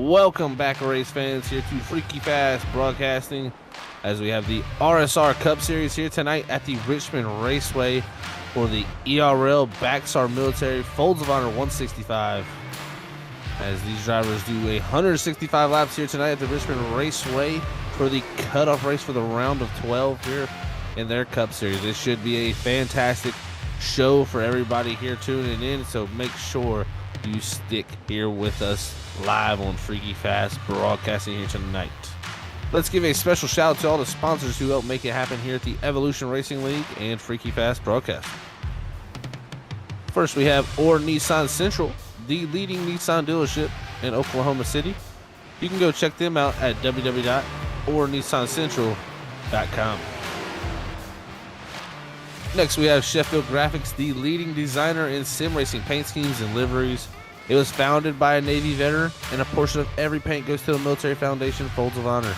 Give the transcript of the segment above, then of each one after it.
Welcome back, race fans, here to Freaky Fast Broadcasting, as we have the RSR Cup Series here tonight at the Richmond Raceway for the ERL Backstar Military Folds of Honor 165. As these drivers do 165 laps here tonight at the Richmond Raceway for the cutoff race for the round of 12 here in their Cup Series. This should be a fantastic show for everybody here tuning in, so make sure you stick here with us live on Freaky Fast Broadcasting here tonight. Let's give a special shout out to all the sponsors who helped make it happen here at the Evolution Racing League and Freaky Fast Broadcasting. First, we have Or Nissan Central, the leading Nissan dealership in Oklahoma City. You can go check them out at www.ornissancentral.com. Next, we have Sheffield Graphics, the leading designer in sim racing paint schemes and liveries. It was founded by a Navy veteran, and a portion of every paint goes to the Military Foundation Folds of Honor.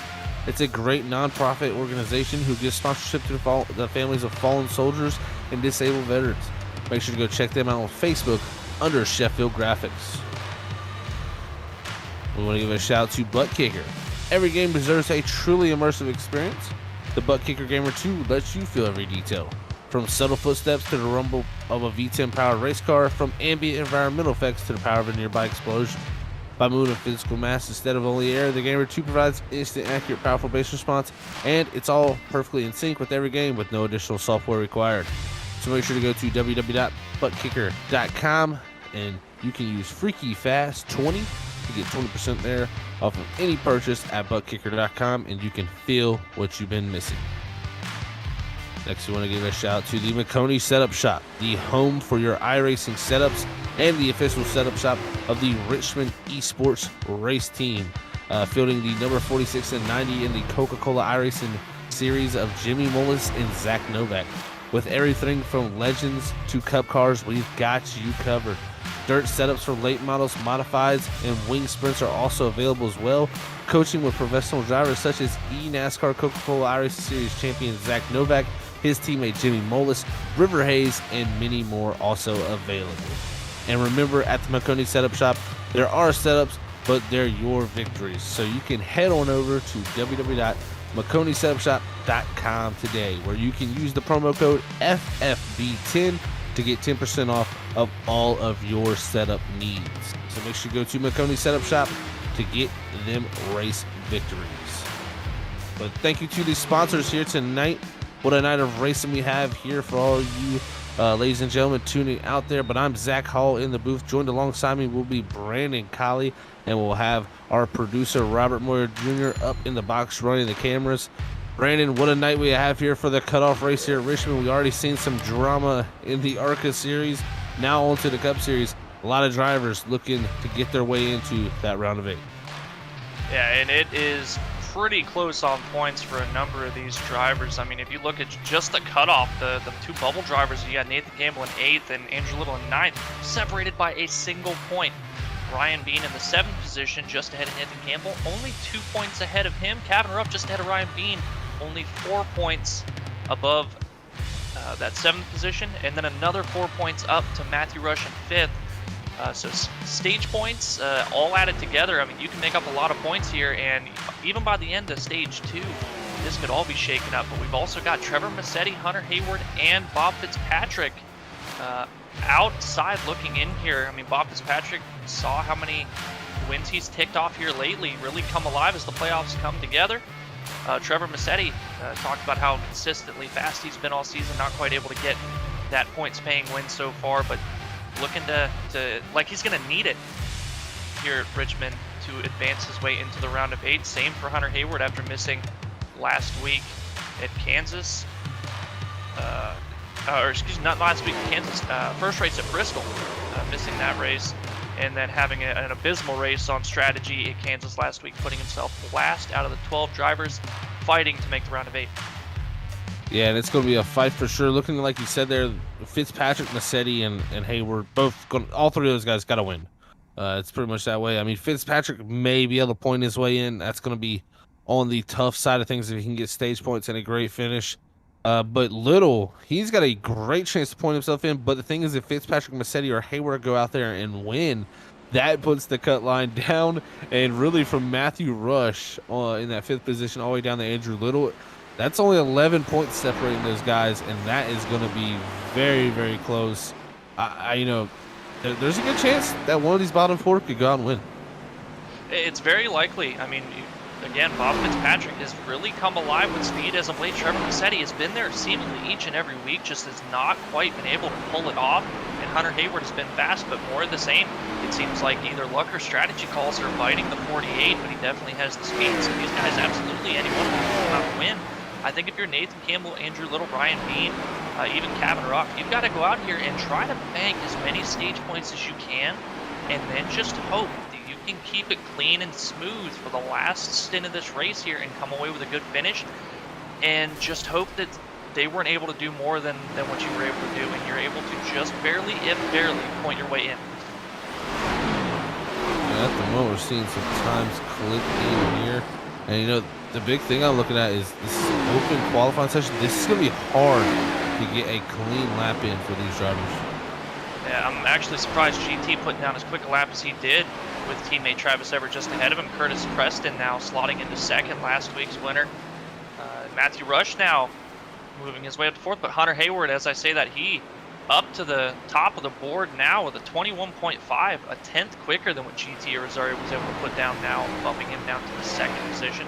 It's a great non-profit organization who gives sponsorship to the families of fallen soldiers and disabled veterans. Make sure to go check them out on Facebook under Sheffield Graphics. We want to give a shout out to ButtKicker. Every game deserves a truly immersive experience. The ButtKicker Gamer 2 lets you feel every detail. From subtle footsteps to the rumble of a V10 powered race car, from ambient environmental effects to the power of a nearby explosion. By moving physical mass instead of only air, the Gamer 2 provides instant, accurate, powerful base response, and it's all perfectly in sync with every game with no additional software required. So make sure to go to www.buttkicker.com and you can use FreakyFast20 to get 20% there off of any purchase at buttkicker.com, and you can feel what you've been missing. Next, we want to give a shout out to the McConey Setup Shop, the home for your iRacing setups and the official setup shop of the Richmond Esports race team, fielding the number 46 and 90 in the Coca-Cola iRacing series of Jimmy Mullis and Zach Novak. With everything from legends to cup cars, we've got you covered. Dirt setups for late models, modifieds, and wing sprints are also available as well. Coaching with professional drivers such as NASCAR Coca-Cola iRacing Series champion Zach Novak, his teammate Jimmy Mullis, River Hayes, and many more also available. And remember, at the McConey Setup Shop, there are setups, but they're your victories. So you can head on over to www.McConeySetupShop.com today, where you can use the promo code FFB10 to get 10% off of all of your setup needs. So make sure you go to McConey Setup Shop to get them race victories. But thank you to the sponsors here tonight. What a night of racing we have here for all you ladies and gentlemen tuning out there. But I'm Zach Hall in the booth. Joined alongside me will be Brandon Colley, and we'll have our producer Robert Moyer Jr. up in the box running the cameras. Brandon, what a night we have here for the cutoff race here at Richmond. We already seen some drama in the ARCA series. Now on to the Cup Series. A lot of drivers looking to get their way into that round of 8. Yeah, and it is pretty close on points for a number of these drivers. I mean, if you look at just the cutoff, the two bubble drivers, you got Nathan Campbell in 8th and Andrew Little in 9th, separated by a single point. Ryan Bean in the 7th position, just ahead of Nathan Campbell, only 2 points ahead of him. Kevin Rupp just ahead of Ryan Bean, only 4 points above that 7th position, and then another 4 points up to Matthew Rush in 5th. So stage points, all added together, I mean, you can make up a lot of points here, and even by the end of stage 2, this could all be shaken up. But we've also got Trevor Massetti, Hunter Hayward, and Bob Fitzpatrick outside looking in here. I mean, Bob Fitzpatrick saw how many wins he's ticked off here lately, really come alive as the playoffs come together. Trevor Massetti talked about how consistently fast he's been all season, not quite able to get that points-paying win so far, but looking to like he's going to need it here at Richmond to advance his way into the round of 8. Same for Hunter Hayward after missing last week at Kansas. Or excuse me, not last week at Kansas. First race at Bristol, missing that race, and then having an abysmal race on strategy at Kansas last week, putting himself last out of the 12 drivers fighting to make the round of 8. Yeah, and it's going to be a fight for sure. Looking like you said there, Fitzpatrick, Massetti, and Hayward, all three of those guys got to win. It's pretty much that way. I mean, Fitzpatrick may be able to point his way in. That's going to be on the tough side of things if he can get stage points and a great finish. But Little, he's got a great chance to point himself in. But the thing is, if Fitzpatrick, Massetti, or Hayward go out there and win, that puts the cut line down. And really from Matthew Rush in that 5th position all the way down to Andrew Little, that's only 11 points separating those guys, and that is going to be very, very close. There's a good chance that one of these bottom 4 could go out and win. It's very likely. I mean, again, Bob Fitzpatrick has really come alive with speed as of late. Trevor Massetti has been there seemingly each and every week, just has not quite been able to pull it off. And Hunter Hayward has been fast, but more of the same. It seems like either luck or strategy calls are biting the 48, but he definitely has the speed. So these guys, absolutely, any one of them can come out and win. I think if you're Nathan Campbell, Andrew Little, Brian Bean, even Kevin Ruff, you've got to go out here and try to bank as many stage points as you can, and then just hope that you can keep it clean and smooth for the last stint of this race here and come away with a good finish. And just hope that they weren't able to do more than what you were able to do, and you're able to just barely, if barely, point your way in. At the moment, we're seeing some times click in here. And, the big thing I'm looking at is this open qualifying session. This is going to be hard to get a clean lap in for these drivers. Yeah, I'm actually surprised GT putting down as quick a lap as he did with teammate Travis Everett just ahead of him. Curtis Preston now slotting into 2nd, last week's winner. Matthew Rush now moving his way up to 4th, but Hunter Hayward, as I say that, he up to the top of the board now with a 21.5, a 10th quicker than what GT Rosario was able to put down now, bumping him down to the 2nd position.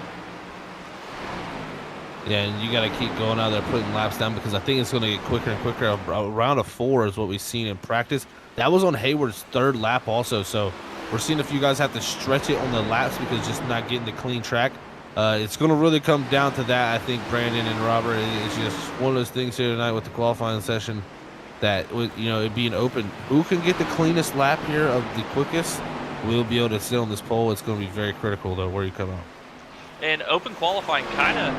Yeah, and you got to keep going out there putting laps down, because I think it's going to get quicker and quicker. Around a 4 is what we've seen in practice. That was on Hayward's 3rd lap also, so we're seeing if you guys have to stretch it on the laps because just not getting the clean track. It's going to really come down to that, I think, Brandon and Robert. It's just one of those things here tonight with the qualifying session that, it being open, who can get the cleanest lap here of the quickest will be able to sit on this pole. It's going to be very critical, though, where you come out. And open qualifying kind of,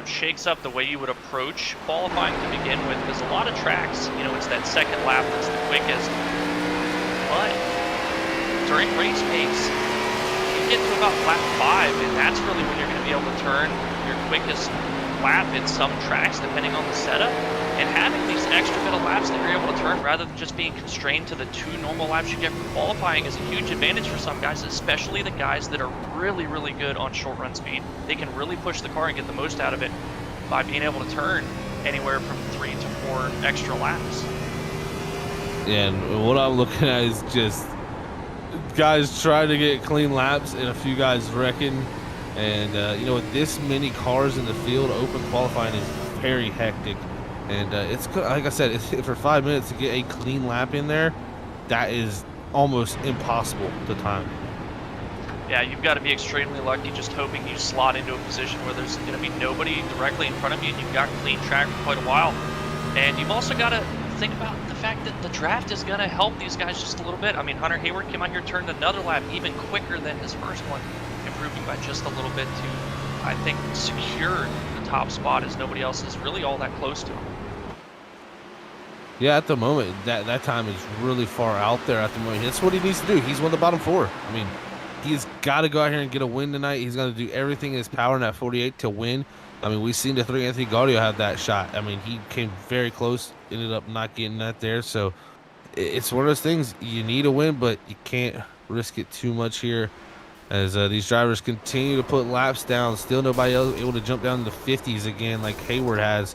shakes up the way you would approach qualifying to begin with, because a lot of tracks, it's that 2nd lap that's the quickest. But during race pace, you get to about lap 5, and that's really when you're going to be able to turn your quickest lap in some tracks, depending on the setup. And having these extra bit of laps that you're able to turn rather than just being constrained to the 2 normal laps you get from qualifying is a huge advantage for some guys, especially the guys that are really, really good on short run speed. They can really push the car and get the most out of it by being able to turn anywhere from 3 to 4 extra laps. Yeah, and what I'm looking at is just guys trying to get clean laps and a few guys wrecking. And, with this many cars in the field, open qualifying is very hectic. And it's like I said, for 5 minutes to get a clean lap in there, that is almost impossible to time. Yeah, you've got to be extremely lucky, just hoping you slot into a position where there's going to be nobody directly in front of you, and you've got clean track for quite a while. And you've also got to think about the fact that the draft is going to help these guys just a little bit. I mean, Hunter Hayward came out here, turned another lap even quicker than his first one, improving by just a little bit to, I think, secure the top spot, as nobody else is really all that close to him. Yeah, at the moment, that time is really far out there at the moment. That's what he needs to do. He's one of the bottom 4. I mean, he's got to go out here and get a win tonight. He's going to do everything in his power in that 48 to win. I mean, we've seen the 3 Anthony Gaudio have that shot. I mean, he came very close, ended up not getting that there. So it's one of those things. You need a win, but you can't risk it too much here as these drivers continue to put laps down. Still nobody else able to jump down to the 50s again like Hayward has.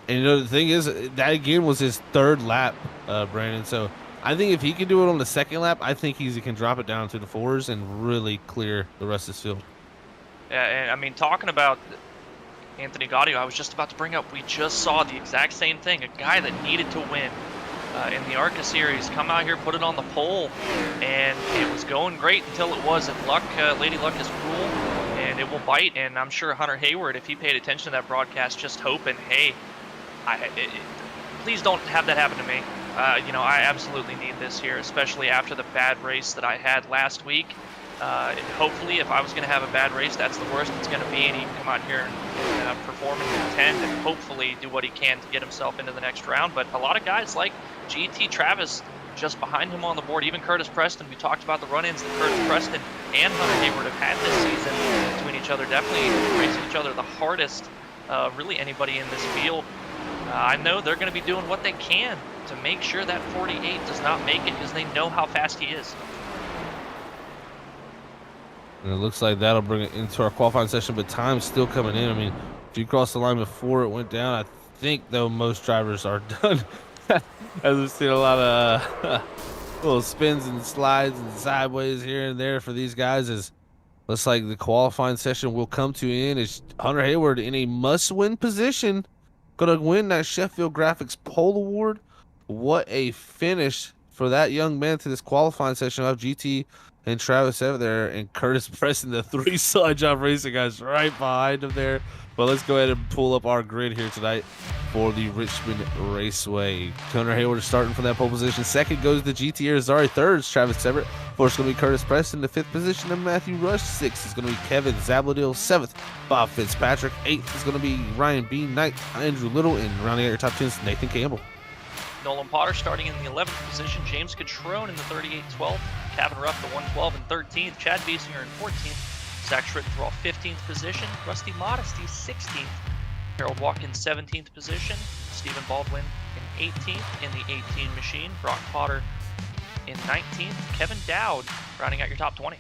And the thing is, that again was his 3rd lap, Brandon. So I think if he can do it on the 2nd lap, I think he can drop it down to the 4s and really clear the rest of his field. Yeah, and I mean, talking about Anthony Gaudio, I was just about to bring up, we just saw the exact same thing. A guy that needed to win in the ARCA series come out here, put it on the pole, and it was going great until it wasn't. Luck, Lady Luck is cruel, and it will bite. And I'm sure Hunter Hayward, if he paid attention to that broadcast, just hoping, hey, please don't have that happen to me. I absolutely need this here, especially after the bad race that I had last week. Hopefully, if I was going to have a bad race, that's the worst it's going to be, and he can come out here and perform and contend and hopefully do what he can to get himself into the next round. But a lot of guys like GT Travis just behind him on the board, even Curtis Preston. We talked about the run-ins that Curtis Preston and Hunter Hayward have had this season between each other, definitely racing each other the hardest, really anybody in this field. I know they're going to be doing what they can to make sure that 48 does not make it, because they know how fast he is. And it looks like that'll bring it into our qualifying session, but time's still coming in. I mean, if you crossed the line before it went down, I think, though, most drivers are done. As we've seen a lot of little spins and slides and sideways here and there for these guys, as looks like the qualifying session will come to an end. Is Hunter Hayward in a must-win position, going to win that Sheffield Graphics Pole Award. What a finish for that young man to this qualifying session of GT and Travis over there, and Curtis Preston, the 3 Solid Job Racing guys, right behind him there. But let's go ahead and pull up our grid here tonight for the Richmond Raceway. Hunter Hayward is starting from that pole position. Second goes the GT Arizari. Third is Travis Everett. Fourth is going to be Curtis Preston. The fifth position of Matthew Rush. Sixth is going to be Kevin Zabladil. Seventh, Bob Fitzpatrick. Eighth is going to be Ryan B. Ninth, Andrew Little. And rounding out your top 10 is Nathan Campbell. Nolan Potter starting in the 11th position. James Catrone in the 38-12th. Kevin Ruff, the 112 and 13th. Chad Biesinger in 14th. Zach Schrittenthal, 15th position. Rusty Modesty, 16th. Harold Watkins, 17th position. Stephen Baldwin in 18th in the 18 machine. Brock Potter in 19th. Kevin Dowd rounding out your top 20.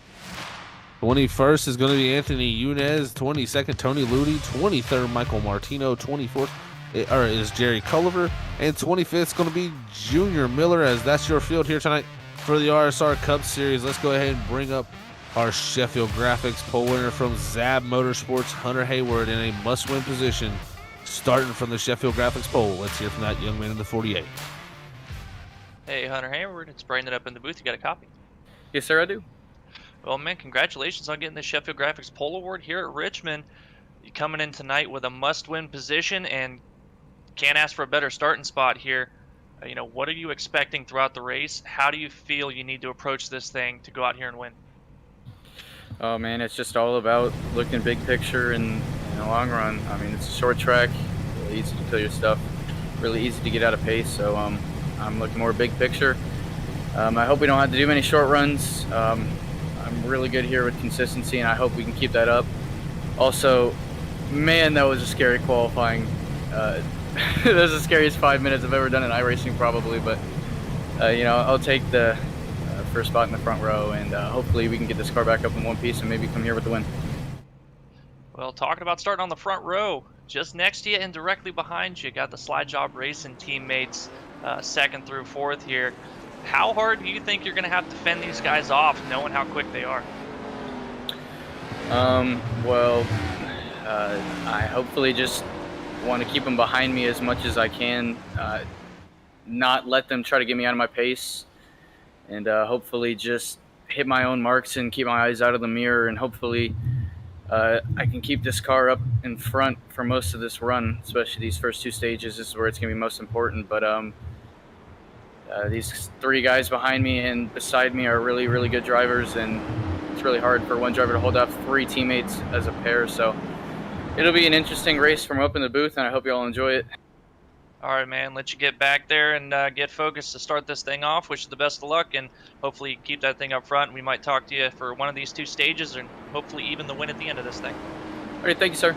21st is going to be Anthony Yunez. 22nd, Tony Ludi. 23rd, Michael Martino. 24th is Jerry Culliver. And 25th is going to be Junior Miller, as that's your field here tonight for the RSR Cup Series. Let's go ahead and bring up our Sheffield Graphics pole winner from Zab Motorsports, Hunter Hayward, in a must-win position, starting from the Sheffield Graphics pole. Let's hear from that young man in the 48. Hey, Hunter Hayward, it's Brandon up in the booth. You got a copy? Yes, sir, I do. Well, man, congratulations on getting the Sheffield Graphics Pole Award here at Richmond. You're coming in tonight with a must-win position and can't ask for a better starting spot here. What are you expecting throughout the race? How do you feel you need to approach this thing to go out here and win? Oh, man, it's just all about looking big picture and in the long run. I mean, it's a short track, really easy to kill your stuff, really easy to get out of pace. So I'm looking more big picture. I hope we don't have to do many short runs. I'm really good here with consistency, and I hope we can keep that up. Also, man, that was a scary qualifying. That was the scariest 5 minutes I've ever done in iRacing probably, but I'll take the first spot in the front row, and hopefully we can get this car back up in one piece and maybe come here with the win. Well, talking about starting on the front row, just next to you and directly behind you, got the Slide Job Racing teammates second through fourth here. How hard do you think you're going to have to fend these guys off, knowing how quick they are? I hopefully just want to keep them behind me as much as I can, not let them try to get me out of my pace, and hopefully just hit my own marks and keep my eyes out of the mirror, and hopefully I can keep this car up in front for most of this run, especially these first two stages. This is where it's going to be most important, but these three guys behind me and beside me are really, really good drivers, and it's really hard for one driver to hold off three teammates as a pair, so it'll be an interesting race from up in the booth, and I hope you all enjoy it. All right, man, let you get back there and get focused to start this thing off. Wish you the best of luck, and hopefully you keep that thing up front. We might talk to you for one of these two stages, and hopefully even the win at the end of this thing. All right, thank you, sir.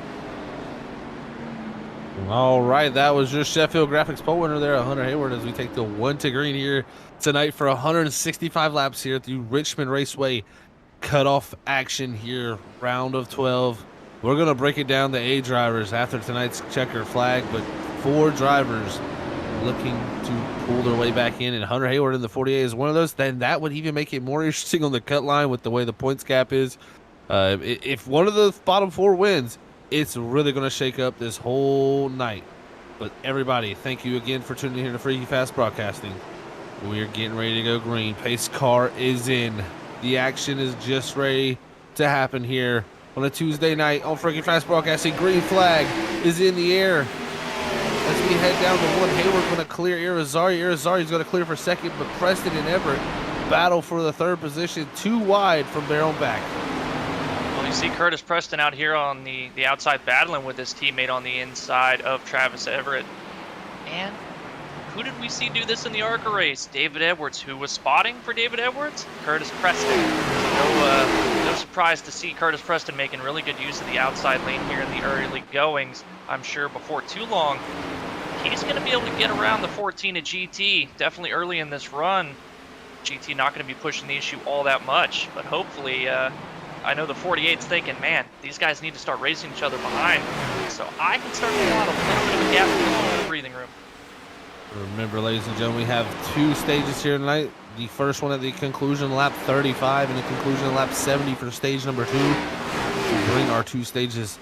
All right, that was your Sheffield Graphics pole winner there, Hunter Hayward, as we take the 1 to green here tonight for 165 laps here through Richmond Raceway cutoff action here, round of 12. We're going to break it down to 8 drivers after tonight's checker flag, but 4 drivers looking to pull their way back in, and Hunter Hayward in the 48 is one of those. Then that would even make it more interesting on the cut line with the way the points gap is. If one of the bottom 4 wins, it's really going to shake up this whole night. But everybody, thank you again for tuning in to Freaky Fast Broadcasting. We're getting ready to go green. Pace car is in. The action is just ready to happen here on a Tuesday night on Freaky Fast Broadcasting. Green flag is in the air as we head down to 1. Hayward going to clear Irizarry. Irizarry's going to clear for second, but Preston and Everett battle for the 3rd position, 2 wide from their own back. Well, you see Curtis Preston out here on the outside battling with his teammate on the inside of Travis Everett. And who did we see do this in the ARCA race? David Edwards. Who was spotting for David Edwards? Curtis Preston. No surprise to see Curtis Preston making really good use of the outside lane here in the early goings. I'm sure before too long, he's going to be able to get around the 14 at GT. Definitely early in this run. GT not going to be pushing the issue all that much, but hopefully I know the 48's thinking, man, these guys need to start racing each other behind. So I can start to allow a little bit of a gap and a little bit of breathing room. Remember, ladies and gentlemen, we have 2 stages here tonight. The first one at the conclusion lap 35 and the conclusion lap 70 for stage number 2. To bring our 2 stages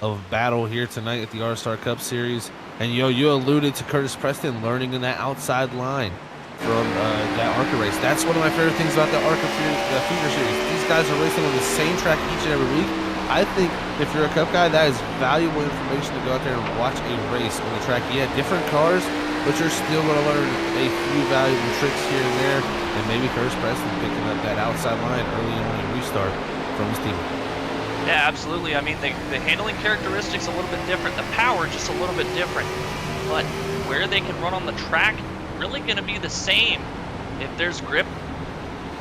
of battle here tonight at the RSR Cup Series. And you alluded to Curtis Preston learning in that outside line from that ARCA race. That's one of my favorite things about the ARCA Feature Series. These guys are racing on the same track each and every week. I think if you're a Cup guy, that is valuable information to go out there and watch a race on the track. Yeah, different cars, but you're still going to learn a few valuable tricks here and there. And maybe Curtis Preston picking up that outside line early on a restart from his team. Yeah, absolutely. I mean, the handling characteristics a little bit different. The power just a little bit different. But where they can run on the track, really going to be the same. If there's grip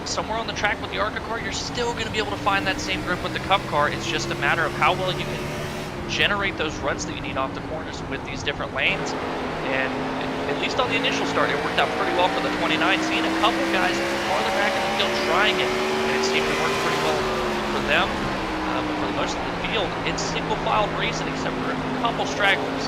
somewhere on the track with the ARCA car, you're still going to be able to find that same grip with the Cup car. It's just a matter of how well you can generate those runs that you need off the corners with these different lanes. And at least on the initial start, it worked out pretty well for the 29. Seeing a couple guys farther back in the field trying it, and it seemed to work pretty well for them. But for the most of the field, it's single file racing except for a couple stragglers.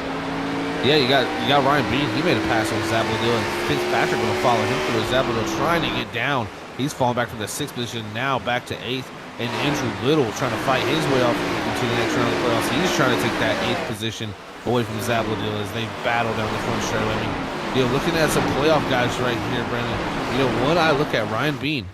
Yeah, you got Ryan Bean. He made a pass on Zabladil, and Fitzpatrick going to follow him through. Zabladil trying to get down. He's falling back from the 6th position, now back to 8th. And Andrew Little trying to fight his way off into the next round of the playoffs. He's trying to take that 8th position away from Zabladil as they battle down the front straight. I mean, looking at some playoff guys right here, Brandon. When I look at Ryan Bean,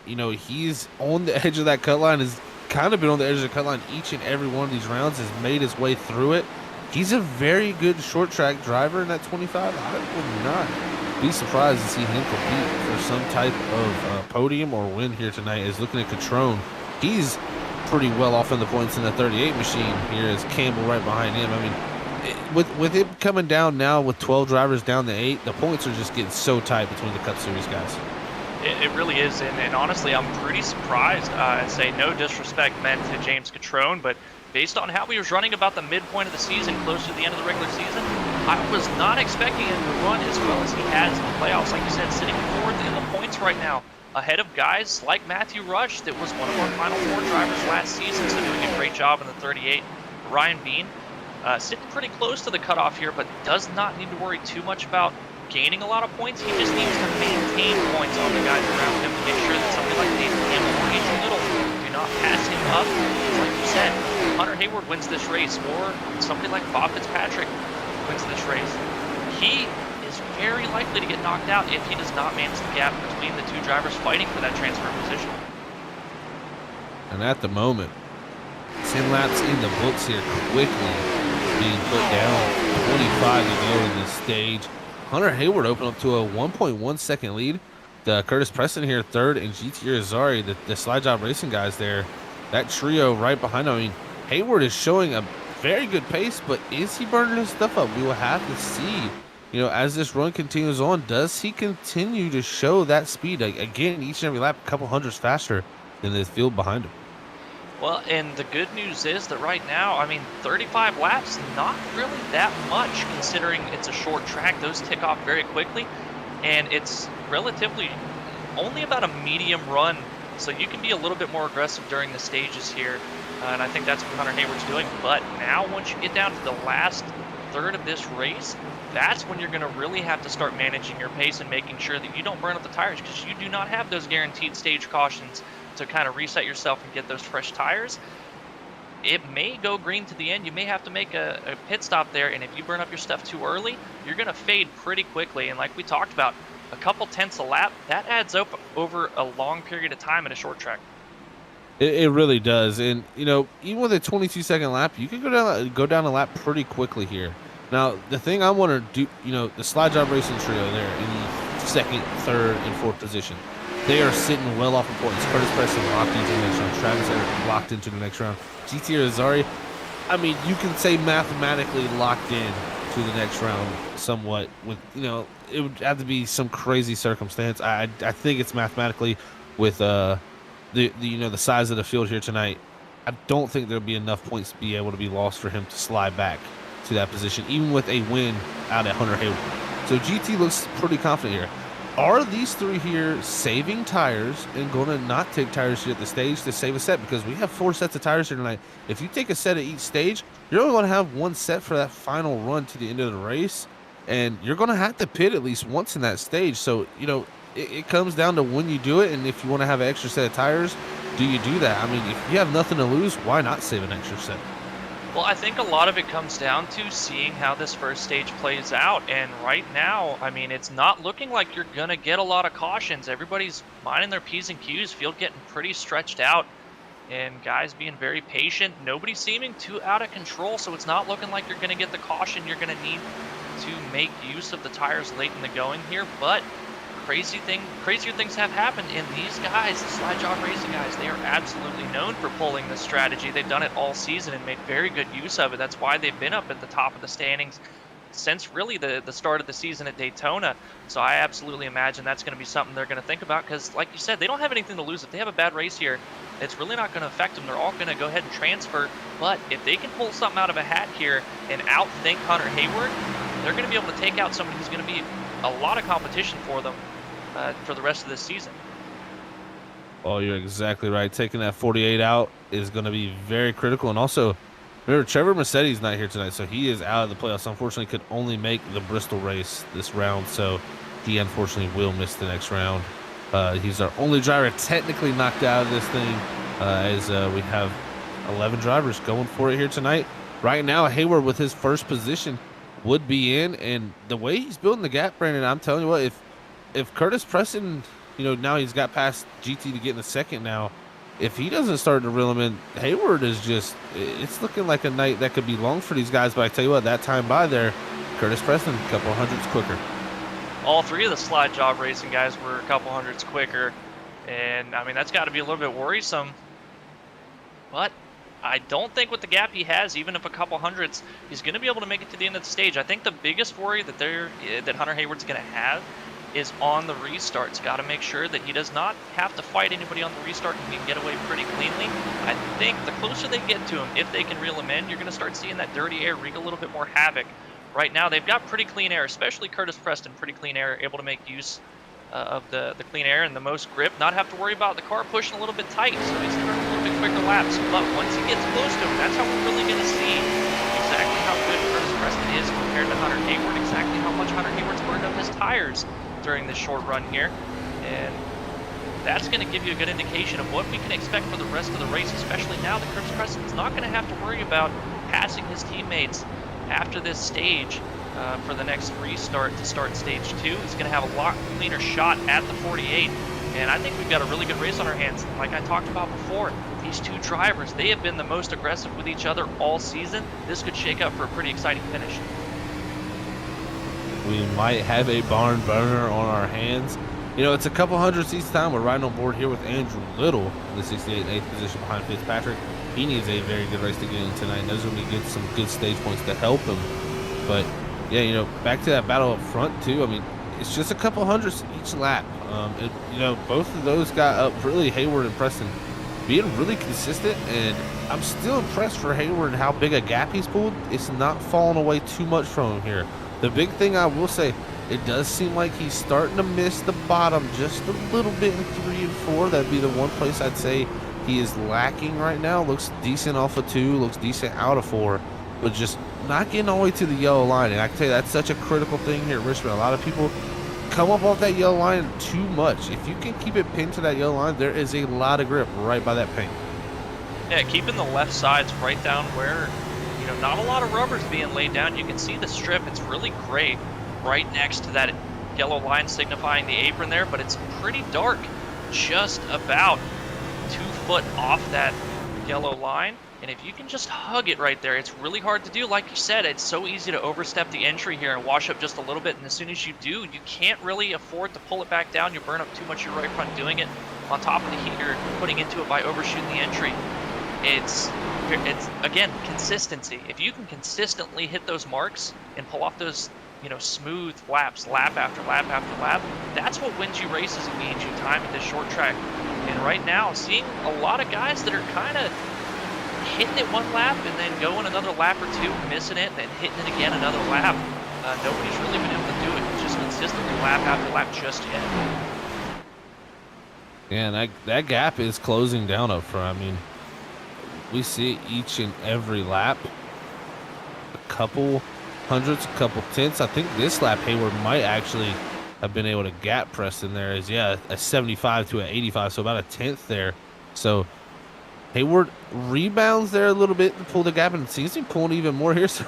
he's on the edge of that cut line. Has kind of been on the edge of the cut line each and every one of these rounds. Has made his way through it. He's a very good short track driver in that 25. I would not be surprised to see him compete for some type of podium or win here tonight. Is looking at Catrone. He's pretty well off in the points in the 38 machine here as Campbell right behind him. I mean, with it coming down now with 12 drivers down to 8, the points are just getting so tight between the Cup Series guys. It really is, and honestly, I'm pretty surprised. I'd say no disrespect meant to James Catrone, but based on how he was running about the midpoint of the season, close to the end of the regular season, I was not expecting him to run as well as he has in the playoffs. Like you said, sitting 4th in the points right now, ahead of guys like Matthew Rush, that was one of our Final 4 drivers last season, so doing a great job in the 38. Ryan Bean, sitting pretty close to the cutoff here, but does not need to worry too much about gaining a lot of points. He just needs to maintain points on the guys around him to make sure that somebody like Nathan Campbell or Andrew Little do not pass him up. Like you said, Hunter Hayward wins this race, or somebody like Bob Fitzpatrick wins this race. He is very likely to get knocked out if he does not manage the gap between the 2 drivers fighting for that transfer position. And at the moment, 10 laps in the books here, quickly being put down. 25 to go in this stage. Hunter Hayward opened up to a 1.1 second lead. Curtis Preston here 3rd, and GT Azari, the Slide Job Racing guys there. That trio right behind him. I mean, Hayward is showing a very good pace, but is he burning his stuff up? We will have to see. As this run continues on, does he continue to show that speed? Again, each and every lap, a couple hundreds faster than the field behind him. Well, and the good news is that right now, 35 laps, not really that much considering it's a short track. Those tick off very quickly, and it's relatively only about a medium run, so you can be a little bit more aggressive during the stages here, and I think that's what Hunter Hayward's doing. But now once you get down to the last third of this race, that's when you're going to really have to start managing your pace and making sure that you don't burn up the tires, because you do not have those guaranteed stage cautions to kind of reset yourself and get those fresh tires. It may go green to the end. You may have to make a pit stop there, and if you burn up your stuff too early, you're going to fade pretty quickly. And like we talked about, a couple tenths a lap, that adds up over a long period of time in a short track. It really does. And, even with a 22-second lap, you can go down a lap pretty quickly here. Now, the thing I want to do, the Slide Job Racing trio there in the 2nd, 3rd, and 4th position, they are sitting well off of points. Curtis Preston locked into the next round. Travis Eric locked into the next round. GT Azari, you can say mathematically locked in to the next round somewhat. With it would have to be some crazy circumstance. I think it's mathematically with the size of the field here tonight. I don't think there'll be enough points to be able to be lost for him to slide back to that position, even with a win out at Hunter Hayward. So GT looks pretty confident here. are these three here saving tires and going to not take tires here at the stage to save a set? Because we have 4 sets of tires here tonight. If you take a set at each stage, you're only going to have 1 set for that final run to the end of the race, and you're going to have to pit at least once in that stage. So, you know, it comes down to when you do it, and if you want to have an extra set of tires, do you do that? I mean, if you have nothing to lose, why not save an extra set? Well, I think a lot of it comes down to seeing how this first stage plays out. And right now, I mean, it's not looking like you're going to get a lot of cautions. Everybody's minding their P's and Q's, field getting pretty stretched out, and guys being very patient. Nobody's seeming too out of control, so it's not looking like you're going to get the caution you're going to need to make use of the tires late in the going here. But crazier things have happened, and these guys, the slide job racing guys, they are absolutely known for pulling this strategy. They've done it all season and made very good use of it. That's why they've been up at the top of the standings since really the start of the season at Daytona. So I absolutely imagine that's going to be something they're going to think about, because like you said, they don't have anything to lose. If they have a bad race here, it's really not going to affect them. They're all going to go ahead and transfer. But if they can pull something out of a hat here and outthink Hunter Hayward, they're going to be able to take out somebody who's going to be a lot of competition for them for the rest of this season. Oh, you're exactly right. Taking that 48 out is going to be very critical. And also, remember, Trevor Mercedes not here tonight, so he is out of the playoffs. Unfortunately, could only make the Bristol race this round, so he unfortunately will miss the next round. He's our only driver technically knocked out of this thing, as we have 11 drivers going for it here tonight. Right now, Hayward with his first position would be in, and the way he's building the gap, Brandon, I'm telling you what, if Curtis Preston, you know, now he's got past GT to get in the second now, if he doesn't start to reel him in, Hayward is just, it's looking like a night that could be long for these guys. But I tell you what, that time by there, Curtis Preston, a couple hundredths quicker. All three of the slide job racing guys were a couple hundredths quicker. And, I mean, that's got to be a little bit worrisome. But I don't think with the gap he has, even if a couple hundredths, he's going to be able to make it to the end of the stage. I think the biggest worry that Hunter Hayward's going to have is on the restarts. Got to make sure that he does not have to fight anybody on the restart and he can get away pretty cleanly. I think the closer they get to him, if they can reel him in, you're going to start seeing that dirty air wreak a little bit more havoc. Right now, they've got pretty clean air, especially Curtis Preston, pretty clean air, able to make use of the clean air and the most grip, not have to worry about the car pushing a little bit tight, so he's going to run a little bit quicker laps. But once he gets close to him, that's how we're really going to see exactly how good Curtis Preston is compared to Hunter Hayward, exactly how much Hunter Hayward's burned up his tires during this short run here, and that's going to give you a good indication of what we can expect for the rest of the race, especially now that Curtis Preston's not going to have to worry about passing his teammates after this stage for the next restart to start stage 2. He's going to have a lot cleaner shot at the 48, and I think we've got a really good race on our hands. Like I talked about before, these two drivers, they have been the most aggressive with each other all season. This could shake up for a pretty exciting finish. We might have a barn burner on our hands. You know, it's a couple hundredths each time. We're riding on board here with Andrew Little, the 68 and 8th position behind Fitzpatrick. He needs a very good race to get in tonight. Knows when he gets some good stage points to help him. But, yeah, you know, back to that battle up front, too. I mean, it's just a couple hundredths each lap. You know, both of those got up, really, Hayward and Preston, being really consistent. And I'm still impressed for Hayward how big a gap he's pulled. It's not falling away too much from him here. The big thing I will say, it does seem like he's starting to miss the bottom just a little bit in 3 and 4. That'd be the one place I'd say he is lacking right now. Looks decent off of 2, looks decent out of 4, but just not getting all the way to the yellow line. And I can tell you, that's such a critical thing here at Richmond. A lot of people come up off that yellow line too much. If you can keep it pinned to that yellow line, there is a lot of grip right by that paint. Yeah, keeping the left sides right down where, you know, not a lot of rubber's being laid down. You can see the strip. It's really gray right next to that yellow line signifying the apron there, but it's pretty dark just about 2 foot off that yellow line. And if you can just hug it right there, it's really hard to do. Like you said, it's so easy to overstep the entry here and wash up just a little bit. And as soon as you do, you can't really afford to pull it back down. You burn up too much of your right front doing it on top of the heat you're putting into it by overshooting the entry. It's again, consistency. If you can consistently hit those marks and pull off those, you know, smooth laps, lap after lap after lap, that's what wins you races and gains you time at this short track. And right now, seeing a lot of guys that are kind of hitting it one lap and then going another lap or two, missing it, and then hitting it again another lap. nobody's really been able to do it just consistently lap after lap just yet. Yeah, and that gap is closing down up front. I mean, we see it each and every lap. A couple hundreds, a couple tenths. I think this lap Hayward might actually have been able to gap Preston there. Is, yeah, a 75 to an 85, so about a tenth there. So Hayward rebounds there a little bit to pull the gap, and it seems to be pulling even more here. So,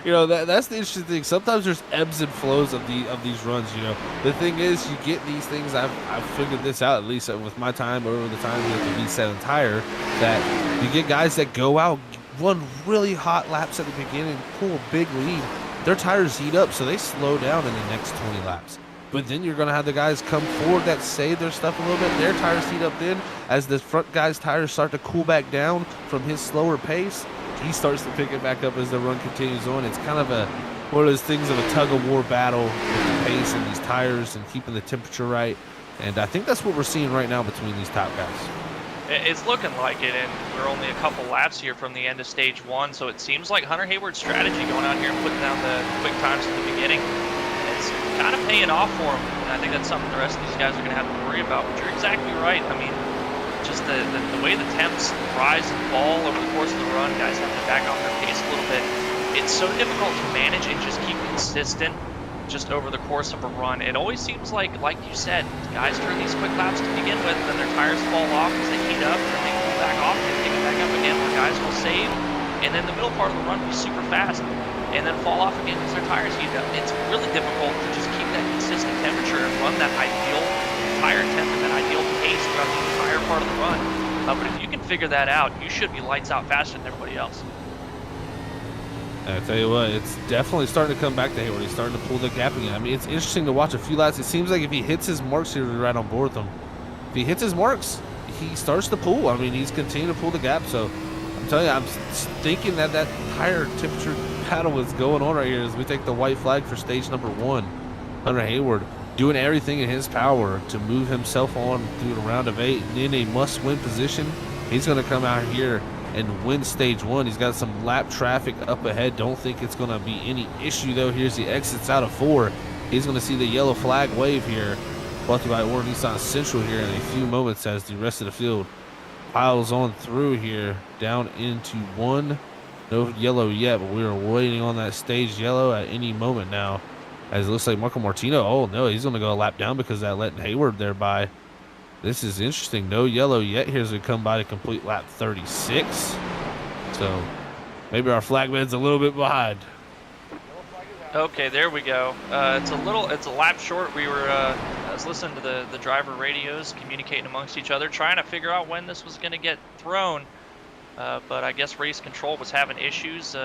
you know, that's the interesting thing. Sometimes there's ebbs and flows of these runs. You know, the thing is, you get these things. I've figured this out, at least with my time over the time with the V7 tire, that you get guys that go out, run really hot laps at the beginning, pull a big lead. Their tires heat up, so they slow down in the next 20 laps. But then you're going to have the guys come forward that save their stuff a little bit. Their tires heat up then. As the front guy's tires start to cool back down from his slower pace, he starts to pick it back up as the run continues on. It's kind of one of those things of a tug-of-war battle with the pace and these tires and keeping the temperature right. And I think that's what we're seeing right now between these top guys. It's looking like it, and we're only a couple laps here from the end of stage 1, so it seems like Hunter Hayward's strategy going out here and putting down the quick times at the beginning is kind of paying off for him. And I think that's something the rest of these guys are going to have to worry about. But you're exactly right. I mean, just the way the temps rise and fall over the course of the run, guys have to back off their pace a little bit. It's so difficult to manage and just keep consistent just over the course of a run. It always seems like you said, guys turn these quick laps to begin with, then their tires fall off as they heat up, and then they cool back off and pick it back up again, where guys will save, and then the middle part of the run will be super fast, and then fall off again because their tires heat up. It's really difficult to just keep that consistent temperature and run that ideal tire temp and that ideal pace throughout the entire part of the run. But if you can figure that out, you should be lights out faster than everybody else. I tell you what, it's definitely starting to come back to Hayward. He's starting to pull the gap again. I mean, it's interesting to watch a few laps. It seems like if he hits his marks here, we're right on board with him. If he hits his marks, he starts to pull. I mean, he's continuing to pull the gap. So I'm telling you, I'm thinking that tire temperature battle is going on right here as we take the white flag for stage number 1. Hunter Hayward doing everything in his power to move himself on through the round of 8 in a must-win position. He's going to come out here and win stage 1. He's got some lap traffic up ahead. Don't think it's going to be any issue, though. Here's the exits out of 4. He's going to see the yellow flag wave here, brought to you by Orange Nissan Central here in a few moments as the rest of the field piles on through here down into 1. No yellow yet, but we are waiting on that stage yellow at any moment now, as it looks like Marco Martino, oh no, he's going to go a lap down because that letting Hayward there by. This is interesting. No yellow yet here as we come by to complete lap 36. So maybe our flagman's a little bit behind. Okay, there we go. It's a lap short. I was listening to the driver radios, communicating amongst each other, trying to figure out when this was going to get thrown. But I guess race control was having issues,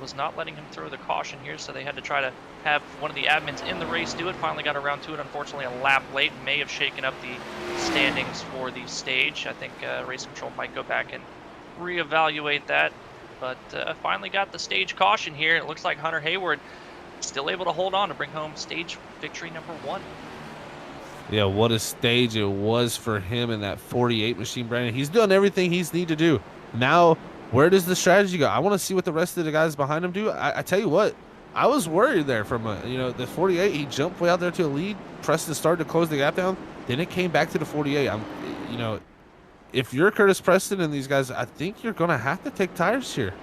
was not letting him throw the caution here, so they had to try to have one of the admins in the race do it. Finally got around to it, unfortunately a lap late, may have shaken up the standings for the stage. I think race control might go back and reevaluate that, but finally got the stage caution here. It looks like Hunter Hayward still able to hold on to bring home stage victory number 1. Yeah, what a stage it was for him in that 48 machine, Brandon. He's done everything he's need to do. Now, where does the strategy go? I want to see what the rest of the guys behind him do. I tell you what, I was worried there from the 48. He jumped way out there to a lead. Preston started to close the gap down. Then it came back to the 48. If you're Curtis Preston and these guys, I think you're going to have to take tires here.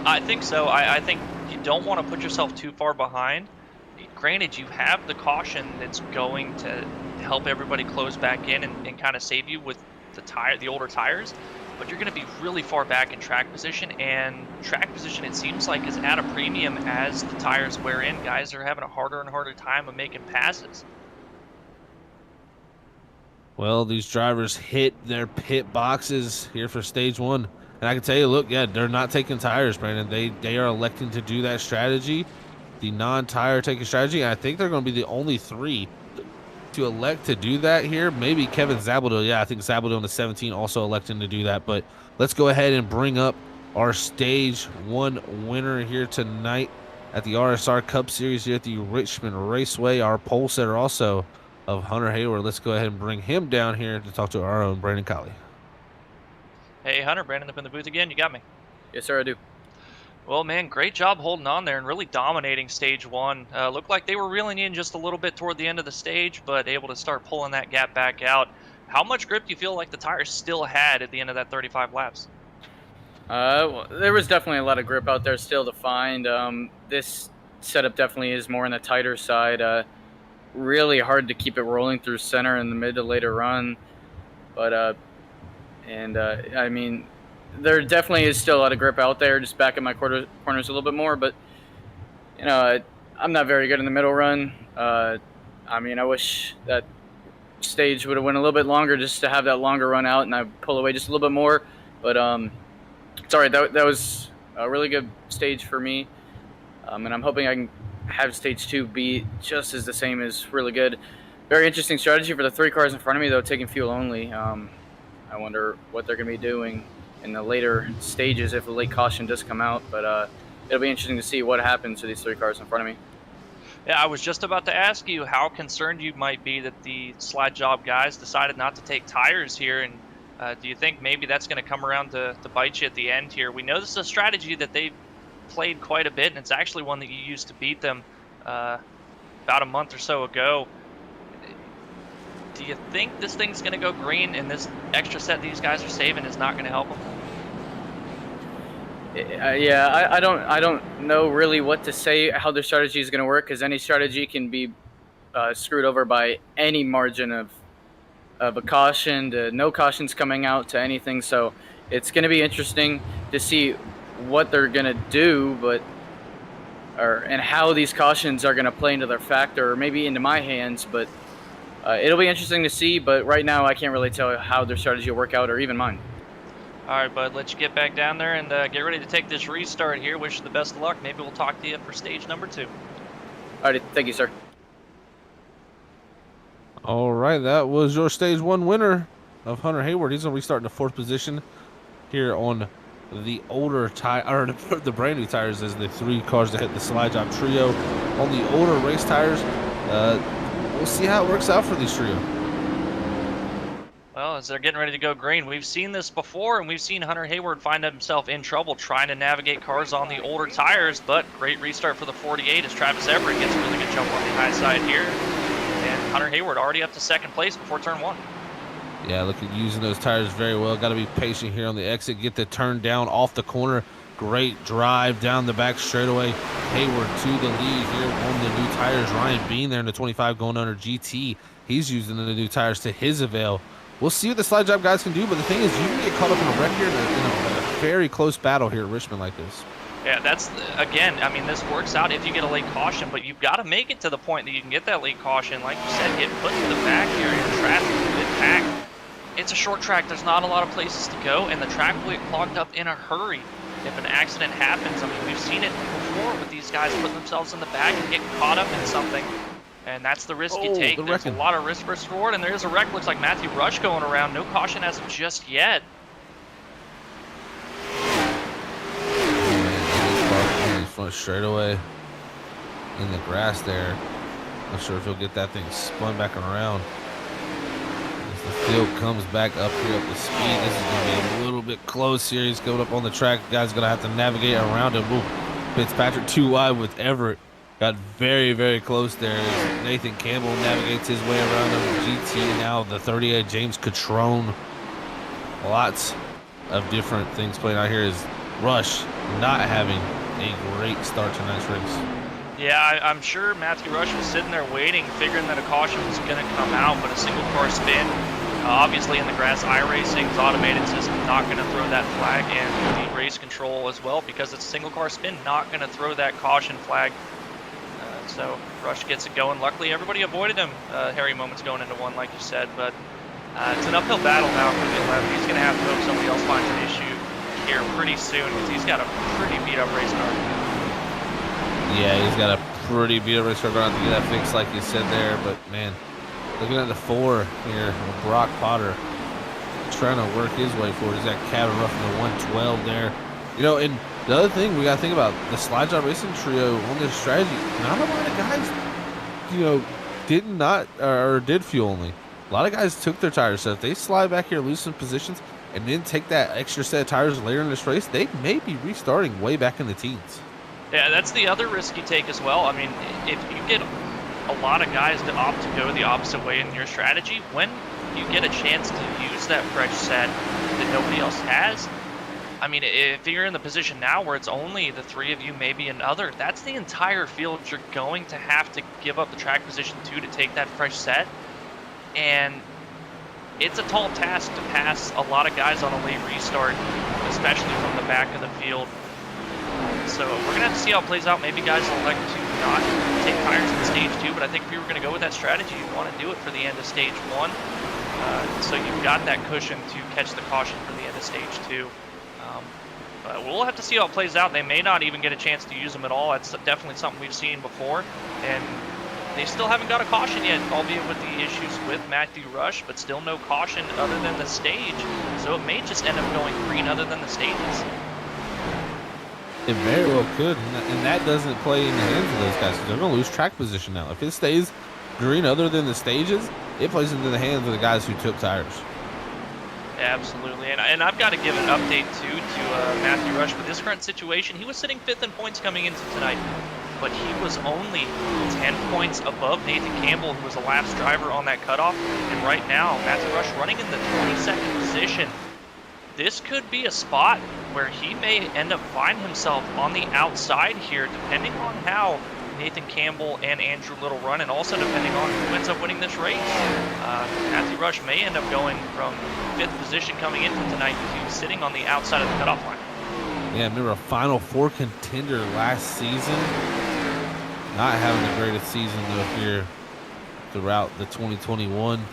I think so. I think you don't want to put yourself too far behind. Granted, you have the caution that's going to help everybody close back in and kind of save you with the older tires, but you're going to be really far back in track position, and track position, it seems like, is at a premium as the tires wear in. Guys are having a harder and harder time of making passes. Well, these drivers hit their pit boxes here for stage 1, and I can tell you, look, yeah, they're not taking tires, Brandon. They are electing to do that strategy, the non-tire taking strategy, and I think they're going to be the only 3 to elect to do that here. Maybe Kevin Zabaldil. Yeah, I think Zabaldil in the 17 also electing to do that. But let's go ahead and bring up our stage 1 winner here tonight at the RSR Cup Series here at the Richmond Raceway. Our pole setter also of Hunter Hayward. Let's go ahead and bring him down here to talk to our own Brandon Colley. Hey Hunter, Brandon up in the booth again. You got me. Yes, sir, I do. Well, man, great job holding on there and really dominating stage one. Looked like they were reeling in just a little bit toward the end of the stage, but able to start pulling that gap back out. How much grip do you feel like the tires still had at the end of that 35 laps? Well, there was definitely a lot of grip out there still to find. This setup definitely is more on the tighter side. Really hard to keep it rolling through center in the mid to later run. But I mean, there definitely is still a lot of grip out there. Just back at my corners a little bit more. But I'm not very good in the middle run. I mean, I wish that stage would have went a little bit longer just to have that longer run out, and I pull away just a little bit more. But sorry, that was a really good stage for me, and I'm hoping I can have stage 2 be just as the same as really good. Very interesting strategy for the 3 cars in front of me, though, taking fuel only. I wonder what they're going to be doing in the later stages if a late caution does come out, but it'll be interesting to see what happens to these 3 cars in front of me. Yeah, I was just about to ask you how concerned you might be that the slide job guys decided not to take tires here, and do you think maybe that's going to come around to bite you at the end here? We know this is a strategy that they've played quite a bit, and it's actually one that you used to beat them about a month or so ago. Do you think this thing's going to go green, and this extra set these guys are saving is not going to help them? Yeah, I don't know really what to say how their strategy is going to work, because any strategy can be screwed over by any margin of a caution to no cautions coming out to anything. So it's going to be interesting to see what they're going to do, and how these cautions are going to play into their factor, or maybe into my hands. But it'll be interesting to see. But right now, I can't really tell how their strategy will work out, or even mine. All right, bud, let's get back down there and get ready to take this restart here. Wish you the best of luck. Maybe we'll talk to you for stage number 2. All right, thank you, sir. All right, that was your stage 1 winner of Hunter Hayward. He's going to restart in the 4th position here on the older tire, or the brand new tires, as the 3 cars that hit the slide job trio on the older race tires. We'll see how it works out for these trio. Well, as they're getting ready to go green, we've seen this before, and we've seen Hunter Hayward find himself in trouble trying to navigate cars on the older tires, but great restart for the 48 as Travis Everett gets a really good jump on the high side here. And Hunter Hayward already up to 2nd place before turn 1. Yeah, look at using those tires very well. Got to be patient here on the exit. Get the turn down off the corner. Great drive down the back straightaway. Hayward to the lead here on the new tires. Ryan Bean there in the 25 going under GT. He's using the new tires to his avail. We'll see what the slide job guys can do, but the thing is, you can get caught up in a wreck here in a very close battle here at Richmond like this. Yeah, that's, again, I mean, this works out if you get a late caution, but you've got to make it to the point that you can get that late caution. Like you said, get put to the back here in traffic, mid-pack. It's a short track. There's not a lot of places to go, and the track will get clogged up in a hurry if an accident happens. I mean, we've seen it before with these guys putting themselves in the back and getting caught up in something. And that's the risk you take. There's a lot of risk versus reward, and there is a wreck. Looks like Matthew Rush going around. No caution as of just yet. Front straightaway in the grass there. Not sure if he'll get that thing spun back around. As the field comes back up here up the speed, this is going to be a little bit close here. He's going up on the track. Guy's going to have to navigate around him. Ooh, Fitzpatrick too wide with Everett. Got very, very close there as Nathan Campbell navigates his way around him. GT now, the 38, James Catrone. Lots of different things playing out here as Rush not having a great start to tonight's race. Yeah, I'm sure Matthew Rush was sitting there waiting, figuring that a caution was going to come out, but a single car spin, obviously in the grass, iRacing's automated system not going to throw that flag, and the race control as well, because it's a single car spin, not going to throw that caution flag. So Rush gets it going. Luckily, everybody avoided him. Hairy moments going into 1, like you said, but it's an uphill battle now for the 11. He's going to have to hope somebody else finds an issue here pretty soon, because he's got a pretty beat-up race car. Yeah, he's got a pretty beat-up race car going to have to get that fixed, like you said there. But, man, looking at the 4 here, Brock Potter trying to work his way forward. He's got Cabin roughing the 112 there. You know, and the other thing we got to think about, the slide job racing trio on this strategy, not a lot of guys, did fuel only. A lot of guys took their tires, so if they slide back here, lose some positions, and then take that extra set of tires later in this race, they may be restarting way back in the teens. Yeah, that's the other risk you take as well. I mean, if you get a lot of guys to opt to go the opposite way in your strategy, when you get a chance to use that fresh set that nobody else has, I mean, if you're in the position now where it's only the three of you, maybe another, that's the entire field you're going to have to give up the track position to take that fresh set. And it's a tall task to pass a lot of guys on a late restart, especially from the back of the field. So we're going to have to see how it plays out. Maybe guys will elect to not take tires in stage 2, but I think if you were going to go with that strategy, you want to do it for the end of stage 1. So you've got that cushion to catch the caution for the end of stage 2. But we'll have to see how it plays out. They may not even get a chance to use them at all. That's definitely something we've seen before. And they still haven't got a caution yet, albeit with the issues with Matthew Rush, but still no caution other than the stage. So it may just end up going green other than the stages. It very well could, and that doesn't play in the hands of those guys because they're going to lose track position now. If it stays green other than the stages, it plays into the hands of the guys who took tires. Absolutely, and I've got to give an update too to Matthew Rush with this current situation. He was sitting 5th in points coming into tonight, but he was only 10 points above Nathan Campbell, who was the last driver on that cutoff. And right now, Matthew Rush running in the 22nd position. This could be a spot where he may end up finding himself on the outside here, depending on how Nathan Campbell and Andrew Little run, and also depending on who ends up winning this race. Matthew Rush may end up going from 5th position coming into tonight to sitting on the outside of the cutoff line. Yeah, remember a Final Four contender last season. Not having the greatest season though here throughout the 2021.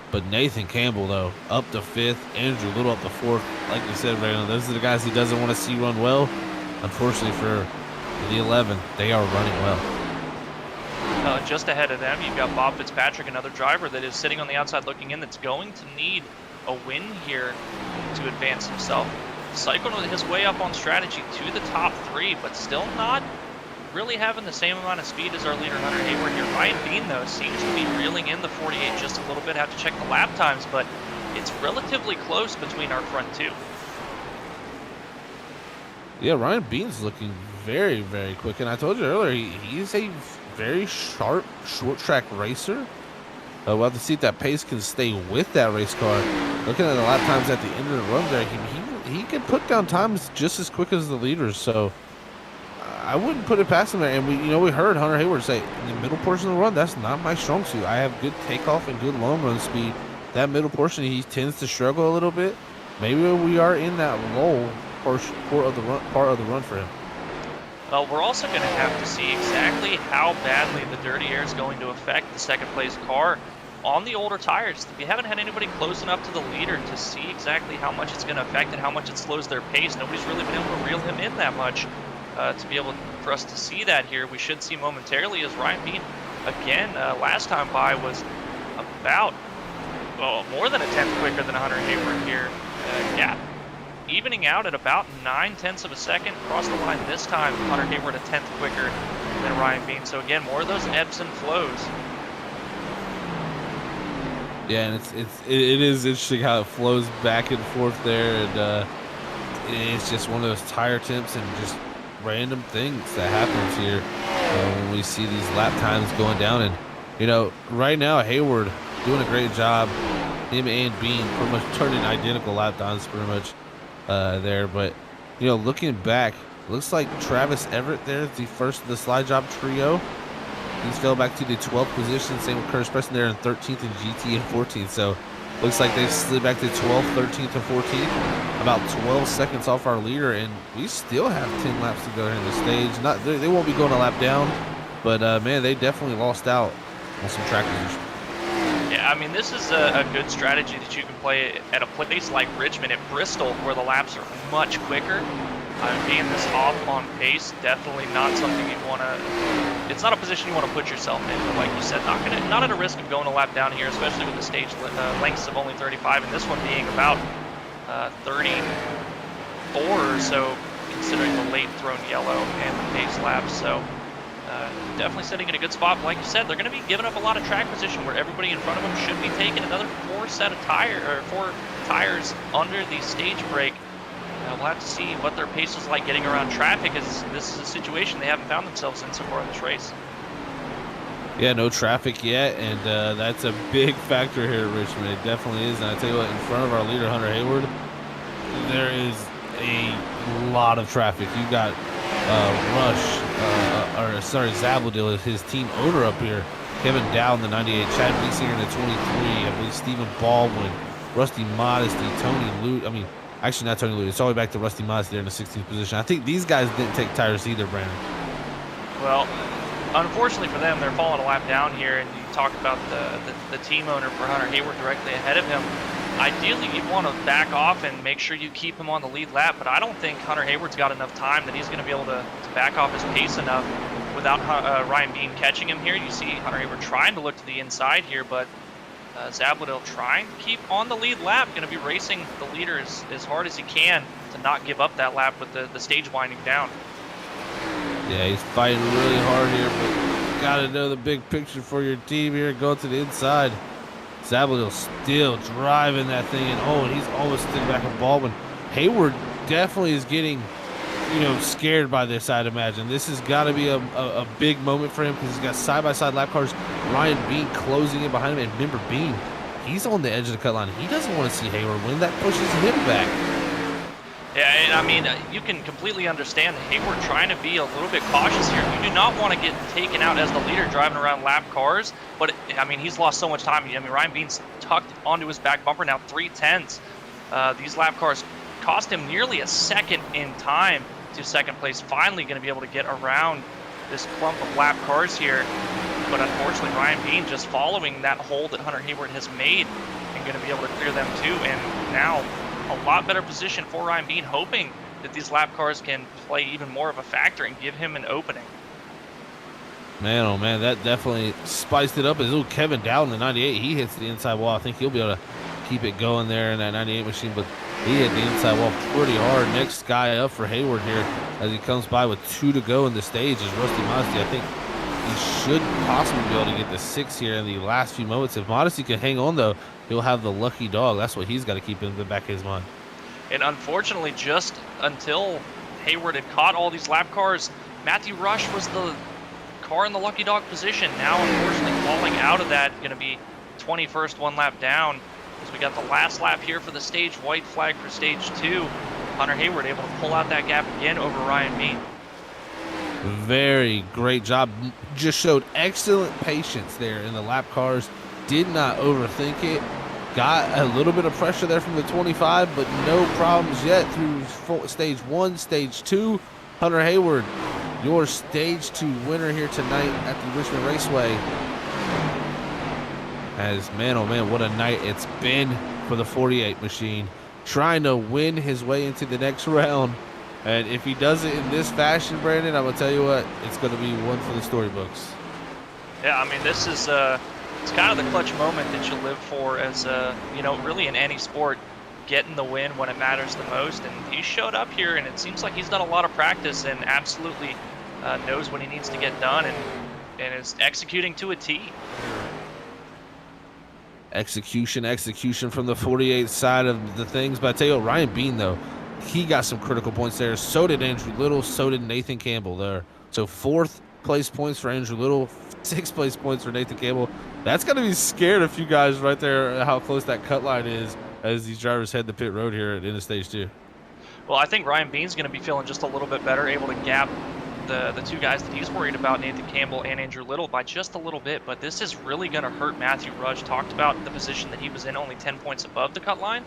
But Nathan Campbell, though, up to 5th. Andrew Little up to 4th. Like you said, Brandon, those are the guys he doesn't want to see run well. Unfortunately for the 11, they are running well. Just ahead of them, you've got Bob Fitzpatrick, another driver that is sitting on the outside looking in, that's going to need a win here to advance himself. Cycled his way up on strategy to the top 3, but still not really having the same amount of speed as our leader, Hunter Hayward here. Ryan Bean, though, seems to be reeling in the 48 just a little bit. Have to check the lap times, but it's relatively close between our front two. Yeah, Ryan Bean's looking very, very quick. And I told you earlier, he's a very sharp short track racer. We'll have to see if that pace can stay with that race car. Looking at the lap times at the end of the run there, he can put down times just as quick as the leaders. So I wouldn't put it past him there. And we heard Hunter Hayward say, in the middle portion of the run, that's not my strong suit. I have good takeoff and good long run speed. That middle portion, he tends to struggle a little bit. Maybe we are in that lull part of the run for him. We're also going to have to see exactly how badly the dirty air is going to affect the second place car on the older tires. We haven't had anybody close enough to the leader to see exactly how much it's going to affect and how much it slows their pace. Nobody's really been able to reel him in that much to be able for us to see that here. We should see momentarily as Ryan Bean, again, last time by was about more than a tenth quicker than Hunter Hayward here. Yeah, evening out at about 9/10 of a second. Across the line this time, Hunter Hayward a tenth quicker than Ryan Bean. So again, more of those ebbs and flows. Yeah, and it is interesting how it flows back and forth there, and it's just one of those tire temps and just random things that happens here when we see these lap times going down. And right now Hayward doing a great job. Him and Bean pretty much turning identical lap times pretty much there. But looking back, looks like Travis Everett there is the first of the slide job trio. He's fell back to the 12th position. Same with Curtis Preston there in 13th and GT in 14th. So looks like they slid back to 12th, 13th, and 14th. About 12 seconds off our leader, and we still have 10 laps to go here in the stage. They won't be going a lap down, but man, they definitely lost out on some track position. Yeah, I mean, this is a good strategy that you can play at a place like Richmond, at Bristol, where the laps are much quicker. Being this off on pace, definitely not something you want to. It's not a position you want to put yourself in. But like you said, not at a risk of going a lap down here, especially with the stage lengths of only 35, and this one being about 34 or so, considering the late thrown yellow and the pace laps. So Definitely sitting in a good spot. But like you said, they're going to be giving up a lot of track position where everybody in front of them should be taking another 4 tires under the stage break. We'll have to see what their pace is like getting around traffic, as this is a situation they haven't found themselves in so far in this race. Yeah, no traffic yet, and that's a big factor here at Richmond. It definitely is. And I tell you what, in front of our leader, Hunter Hayward, there is a lot of traffic. You got Zabledil is his team owner up here. Kevin Dow, the 98, Chad Weeks here in the 23. I believe Stephen Baldwin, Rusty Modesty, Tony Lute. I mean, actually not Tony Lute. It's all the way back to Rusty Modesty there in the 16th position. I think these guys didn't take tires either, Brandon. Well, unfortunately for them, they're falling a lap down here, and you talk about the team owner for Hunter Hayward directly ahead of him. Ideally, you'd want to back off and make sure you keep him on the lead lap, but I don't think Hunter Hayward's got enough time that he's going to be able to back off his pace enough without Ryan Bean catching him here. You see Hunter Hayward trying to look to the inside here, but Zabledil trying to keep on the lead lap, going to be racing the leader as hard as he can to not give up that lap with the stage winding down. Yeah, he's fighting really hard here, but got to know the big picture for your team here. Go to the inside. Zabledil still driving that thing, and he's almost sitting back on Baldwin. Hayward definitely is getting, scared by this, I'd imagine. This has got to be a big moment for him because he's got side-by-side lap cars. Ryan Bean closing in behind him, and remember, Bean, he's on the edge of the cut line. He doesn't want to see Hayward win. That pushes him back. Yeah, and I mean, you can completely understand Hayward trying to be a little bit cautious here. You do not want to get taken out as the leader driving around lap cars, but he's lost so much time. Ryan Bean's tucked onto his back bumper now, 3/10. These lap cars cost him nearly a second in time to second place. Finally going to be able to get around this clump of lap cars here, but unfortunately Ryan Bean just following that hole that Hunter Hayward has made and going to be able to clear them too. And now a lot better position for Ryan Bean, hoping that these lap cars can play even more of a factor and give him an opening. Man, oh man, that definitely spiced it up. As little Kevin Dowden, the 98, he hits the inside wall. I think he'll be able to keep it going there in that 98 machine, but he hit the inside wall pretty hard. Next guy up for Hayward here as he comes by with 2 to go in the stage is Rusty Modesty. I think he should possibly be able to get the 6 here in the last few moments. If Modesty can hang on, though, he'll have the lucky dog. That's what he's got to keep in the back of his mind. And unfortunately, just until Hayward had caught all these lap cars, Matthew Rush was the car in the lucky dog position. Now, unfortunately, falling out of that, going to be 21st, 1 lap down. As we got the last lap here for the stage, white flag for stage 2. Hunter Hayward able to pull out that gap again over Ryan Bean. Very great job. Just showed excellent patience there in the lap cars. Did not overthink it. Got a little bit of pressure there from the 25, but no problems yet through stage 1, stage 2. Hunter Hayward, your stage 2 winner here tonight at the Richmond Raceway. As, man, oh man, what a night it's been for the 48 machine. Trying to win his way into the next round. And if he does it in this fashion, Brandon, I'm going to tell you what, it's going to be one for the storybooks. Yeah, I mean, this is it's kind of the clutch moment that you live for as, really in any sport, getting the win when it matters the most. And he showed up here, and it seems like he's done a lot of practice and absolutely knows what he needs to get done and is executing to a T. Execution from the 48 side of the things. But I tell you what, Ryan Bean, though, he got some critical points there. So did Andrew Little. So did Nathan Campbell there. So 4th place points for Andrew Little, 6th place points for Nathan Campbell. That's going to be scared a few guys right there how close that cut line is as these drivers head the pit road here at end of stage 2. Well, I think Ryan Bean's going to be feeling just a little bit better, able to gap the 2 guys that he's worried about, Nathan Campbell and Andrew Little, by just a little bit. But this is really going to hurt Matthew Rush. Talked about the position that he was in, only 10 points above the cut line.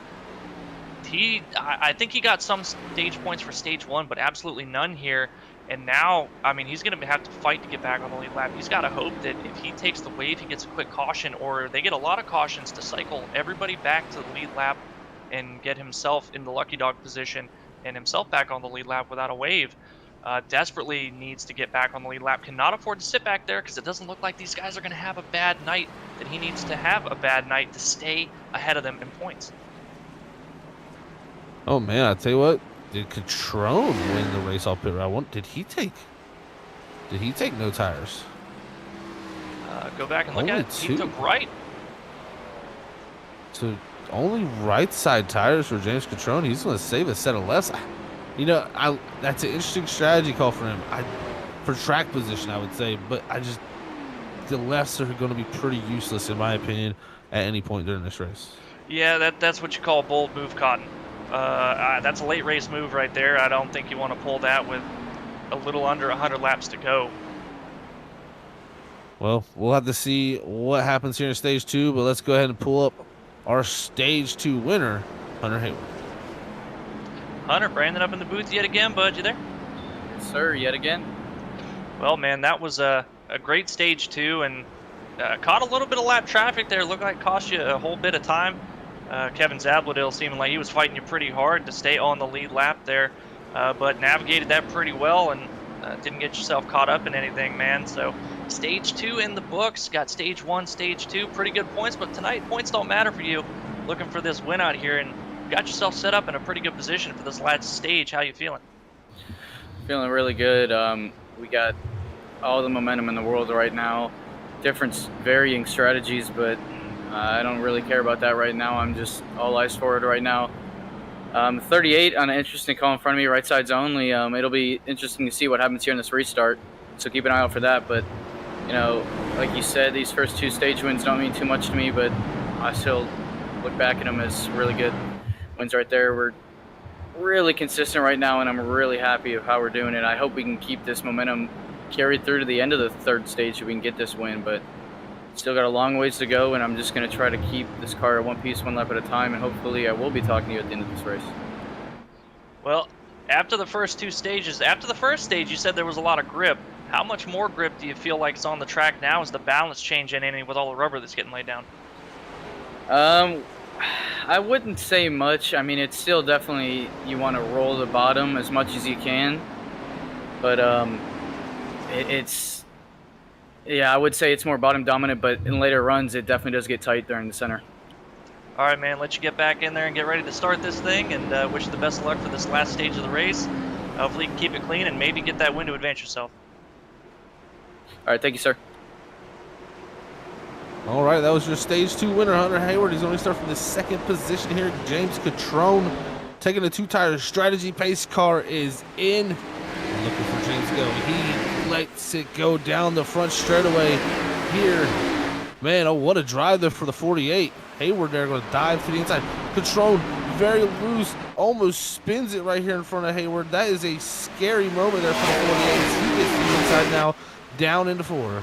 I think he got some stage points for stage 1, but absolutely none here. And now, I mean, he's going to have to fight to get back on the lead lap. He's got to hope that if he takes the wave, he gets a quick caution, or they get a lot of cautions to cycle everybody back to the lead lap and get himself in the lucky dog position and himself back on the lead lap without a wave. Desperately needs to get back on the lead lap. Cannot afford to sit back there because it doesn't look like these guys are going to have a bad night, that he needs to have a bad night to stay ahead of them in points. Oh, man, I tell you what. Did Catrone win the race off pit route? Did he take? Did he take no tires? Go back and look Only at it. He two. took right. So only right side tires for James Catrone. He's going to save a set of lefts. You know, that's an interesting strategy call for him. For track position, I would say, but the lefts are going to be pretty useless in my opinion at any point during this race. Yeah, that's what you call bold move, Cotton. That's a late race move right there. I don't think you want to pull that with a little under 100 laps to go. Well, we'll have to see what happens here in stage 2, but let's go ahead and pull up our stage 2 winner, Hunter Hayward. Hunter, Brandon up in the booth yet again, bud. You there? Yes, sir, yet again. Well, man, that was a great stage 2, and caught a little bit of lap traffic there. Looked like it cost you a whole bit of time. Kevin Zabladil seeming like he was fighting you pretty hard to stay on the lead lap there, but navigated that pretty well and didn't get yourself caught up in anything, man. So stage 2 in the books. Got stage 1, stage 2, pretty good points, but tonight points don't matter for you. Looking for this win out here and got yourself set up in a pretty good position for this last stage. How you feeling? Feeling really good. We got all the momentum in the world right now. Different varying strategies, but I don't really care about that right now. I'm just all eyes forward right now. 38 on an interesting call in front of me, right sides only. It'll be interesting to see what happens here in this restart, so keep an eye out for that. But, you know, like you said, these first 2 stage wins don't mean too much to me, but I still look back at them as really good wins right there. We're really consistent right now, and I'm really happy of how we're doing it. I hope we can keep this momentum carried through to the end of the 3rd stage so we can get this win, but still got a long ways to go, and I'm just going to try to keep this car at one piece, one lap at a time, and hopefully I will be talking to you at the end of this race. Well, after the first 2 stages, after the first stage, you said there was a lot of grip. How much more grip do you feel like is on the track now? Is the balance changing any with all the rubber that's getting laid down? I wouldn't say much. I mean, it's still definitely, you want to roll the bottom as much as you can, but yeah, I would say it's more bottom dominant, but in later runs, it definitely does get tight there in the center. All right, man, let you get back in there and get ready to start this thing, and wish you the best of luck for this last stage of the race. Hopefully you can keep it clean and maybe get that win to advance yourself. All right, thank you, sir. All right, that was your stage 2 winner, Hunter Hayward. He's only starting from the 2nd position here. James Catrone taking the 2-tire strategy. Pace car is in. Looking for James to go. He lets it go down the front straightaway here. Man, oh, what a drive there for the 48. Hayward there going to dive to the inside. Catrone very loose, almost spins it right here in front of Hayward. That is a scary moment there for the 48. He gets to the inside now, down into 4.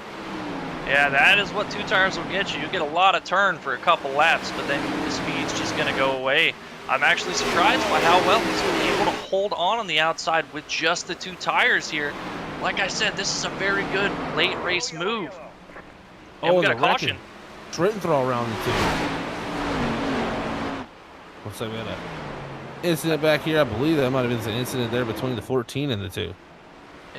Yeah, that is what 2 tires will get you. You get a lot of turn for a couple laps, but then the speed's just going to go away. I'm actually surprised by how well he's been able to hold on the outside with just the 2 tires here. Like I said, this is a very good late race move. And we got a caution. Trenton throw around the 2. Looks like we had an incident back here. I believe that might have been an incident there between the 14 and the 2.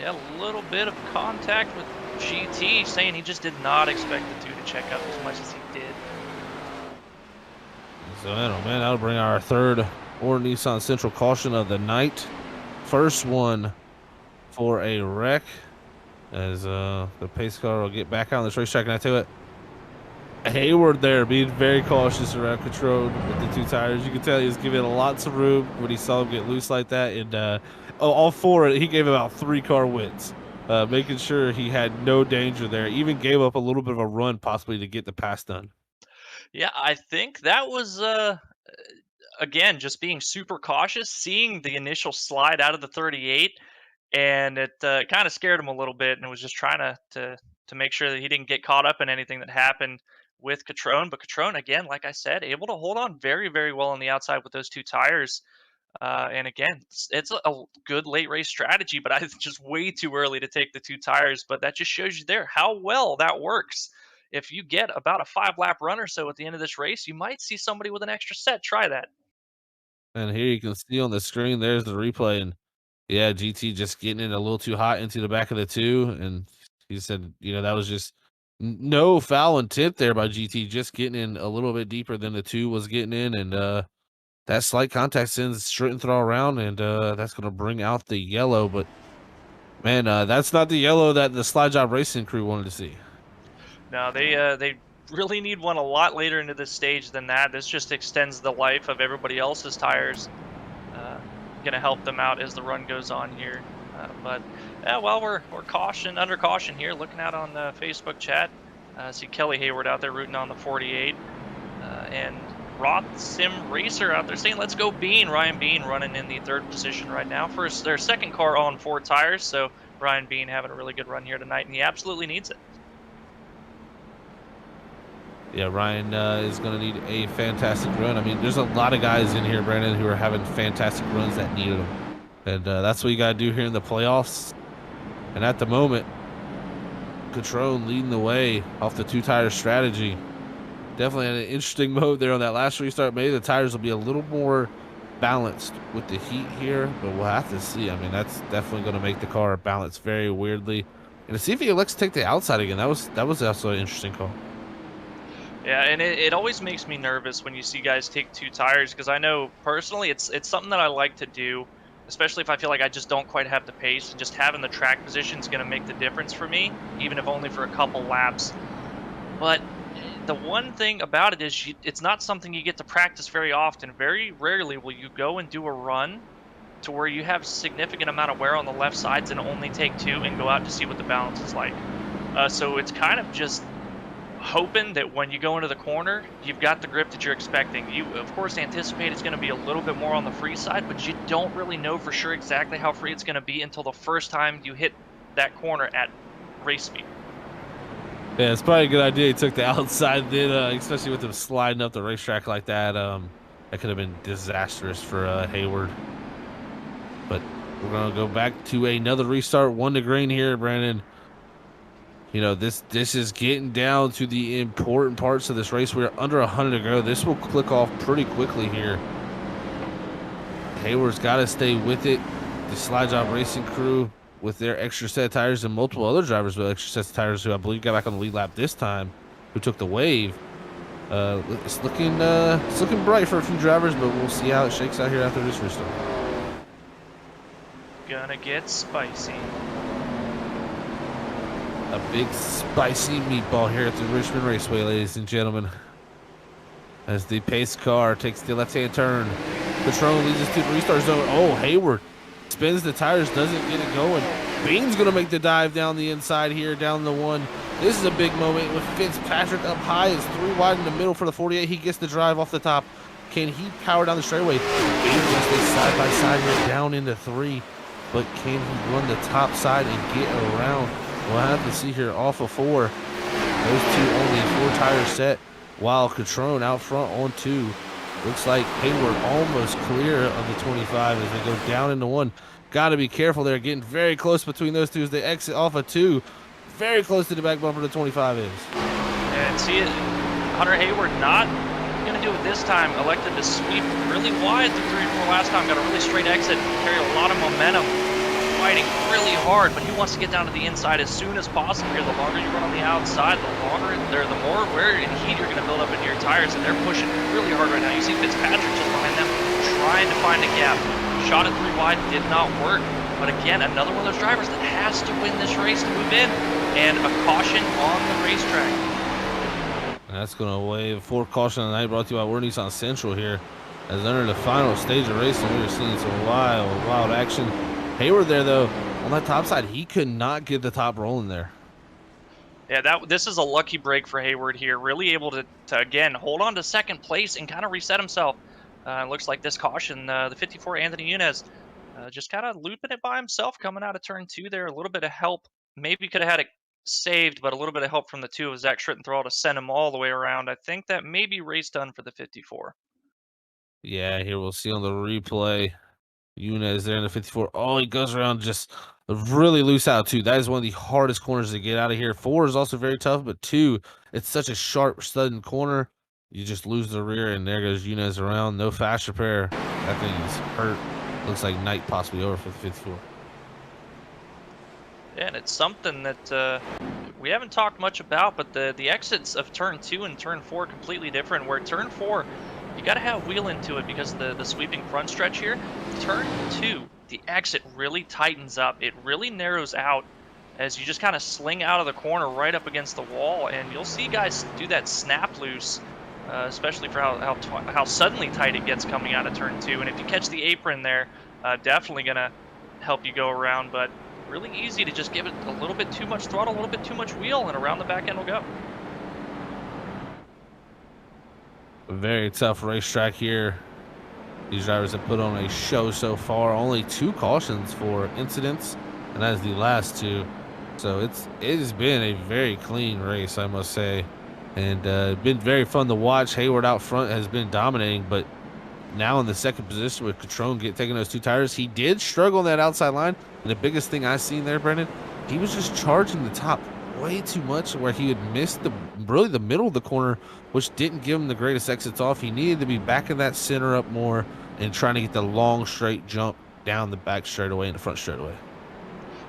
Yeah, a little bit of contact with GT, saying he just did not expect the 2 to check up as much as he did. So, man, that'll bring our 3rd Or Nissan Central caution of the night. First one for a wreck, as the pace car will get back out on this racetrack. And I tell you what, Hayward there being very cautious around control with the 2 tires. You can tell he was giving lots of room when he saw him get loose like that. And all 4, he gave about 3 car wins, making sure he had no danger there. Even gave up a little bit of a run possibly to get the pass done. Yeah, I think that was, again, just being super cautious, seeing the initial slide out of the 38, and it kind of scared him a little bit, and was just trying to make sure that he didn't get caught up in anything that happened with Catrone. But Catrone, again, like I said, able to hold on very, very well on the outside with those 2 tires. And again, it's a good late race strategy, but it's just way too early to take the 2 tires. But that just shows you there how well that works. If you get about a 5-lap run or so at the end of this race, you might see somebody with an extra set try that. And here you can see on the screen, there's the replay. And yeah, GT just getting in a little too hot into the back of the 2. And he said, that was just no foul intent there by GT, just getting in a little bit deeper than the 2 was getting in. And that slight contact sends straight and throw around, and that's going to bring out the yellow. But Man, that's not the yellow that the Slide Job Racing crew wanted to see. No, they really need one a lot later into this stage than that. This just extends the life of everybody else's tires. Gonna help them out as the run goes on here. But yeah, well, we're under caution here. Looking out on the Facebook chat, see Kelly Hayward out there rooting on the 48, and Roth Sim Racer out there saying, "Let's go Bean." Ryan Bean running in the 3rd position right now for their 2nd car on 4 tires. So Ryan Bean having a really good run here tonight, and he absolutely needs it. Yeah, Ryan is going to need a fantastic run. I mean, there's a lot of guys in here, Brandon, who are having fantastic runs that needed them. And that's what you got to do here in the playoffs. And at the moment, Catrone leading the way off the 2-tire strategy. Definitely an interesting mode there on that last restart. Maybe the tires will be a little more balanced with the heat here, but we'll have to see. I mean, that's definitely going to make the car balance very weirdly. And to see if he elects to take the outside again, that was also an interesting call. Yeah, and it always makes me nervous when you see guys take 2 tires, because I know personally it's something that I like to do, especially if I feel like I just don't quite have the pace, and just having the track position is going to make the difference for me, even if only for a couple laps. But the one thing about it is it's not something you get to practice very often. Very rarely will you go and do a run to where you have significant amount of wear on the left sides and only take 2 and go out to see what the balance is like. So it's kind of just hoping that when you go into the corner, you've got the grip that you're expecting. You, of course, anticipate it's going to be a little bit more on the free side, but you don't really know for sure exactly how free it's going to be until the first time you hit that corner at race speed. Yeah, it's probably a good idea he took the outside then, especially with him sliding up the racetrack like that. That could have been disastrous for Hayward. But we're going to go back to another restart, 1 to green here, Brandon. You know, this is getting down to the important parts of this race. We're under 100 to go. This will click off pretty quickly here. Hayward's got to stay with it. The Slide Job Racing crew with their extra set of tires, and multiple other drivers with extra sets of tires who I believe got back on the lead lap this time, who took the wave. It's looking bright for a few drivers, but we'll see how it shakes out here after this restart. Gonna get spicy. A big spicy meatball here at the Richmond Raceway, ladies and gentlemen. As the pace car takes the left-hand turn. Catrone leads us to the restart zone. Oh, Hayward spins the tires, doesn't get it going. Bean's going to make the dive down the inside here, down the 1. This is a big moment with Fitzpatrick up high. It's 3 wide in the middle for the 48. He gets the drive off the top. Can he power down the straightaway? Bean's going to stay side by side here, down into 3. But can he run the top side and get around? We'll have to see here off of 4. Those 2 only 4 tires set, while Catrone out front on 2. Looks like Hayward almost clear of the 25 as they go down into 1. Got to be careful there. Getting very close between those 2 as they exit off of 2. Very close to the back bumper the 25 is. And see it, Hunter Hayward not going to do it this time. Elected to sweep really wide through 3 and 4 last time. Got a really straight exit. Carry a lot of momentum. Fighting really hard, but he wants to get down to the inside as soon as possible here. The longer you run on the outside, the more wear and heat you're going to build up into your tires, and they're pushing really hard right now. You see Fitzpatrick just behind them, trying to find a gap. Shot it 3 wide, did not work. But again, another one of those drivers that has to win this race to move in, and a caution on the racetrack. That's going to wave 4 caution of the night, brought to you by Ward Nissan Central here. As under the final stage of racing, we are seeing some wild action. Hayward there, though, on that top side, he could not get the top rolling there. Yeah, this is a lucky break for Hayward here. Really able to again, hold on to 2nd place and kind of reset himself. Looks like this caution, the 54 Anthony Yunez, just kind of looping it by himself coming out of turn 2 there. A little bit of help. Maybe could have had it saved, but a little bit of help from the 2 of Zach Schrittenthal to send him all the way around. I think that may be race done for the 54. Yeah, here we'll see on the replay. Yunez there in the 54. Oh, he goes around just really loose out, too. That is one of the hardest corners to get out of here. 4 is also very tough, but 2, it's such a sharp, sudden corner. You just lose the rear, and there goes Yunez around. No fast repair. That thing is hurt. Looks like night possibly over for the 54. Yeah, and it's something that we haven't talked much about, but the exits of turn 2 and turn 4 are completely different, where turn 4, you got to have wheel into it because of the sweeping front stretch here. Turn 2, the exit really tightens up. It really narrows out as you just kind of sling out of the corner right up against the wall, and you'll see guys do that snap loose, especially for how suddenly tight it gets coming out of turn 2. And if you catch the apron there, definitely gonna help you go around. But really easy to just give it a little bit too much throttle, a little bit too much wheel, and around the back end will go. A very tough racetrack here. These drivers have put on a show so far. Only 2 cautions for incidents, and that is the last 2. So it has been a very clean race, I must say, and been very fun to watch. Hayward out front has been dominating, but now in the second position with Catrone taking those 2 tires, he did struggle on that outside line. And the biggest thing I seen there, Brendan, he was just charging the top way too much, where he had missed the middle of the corner, which didn't give him the greatest exits off. He needed to be back in that center up more and trying to get the long straight jump down the back straightaway and the front straightaway.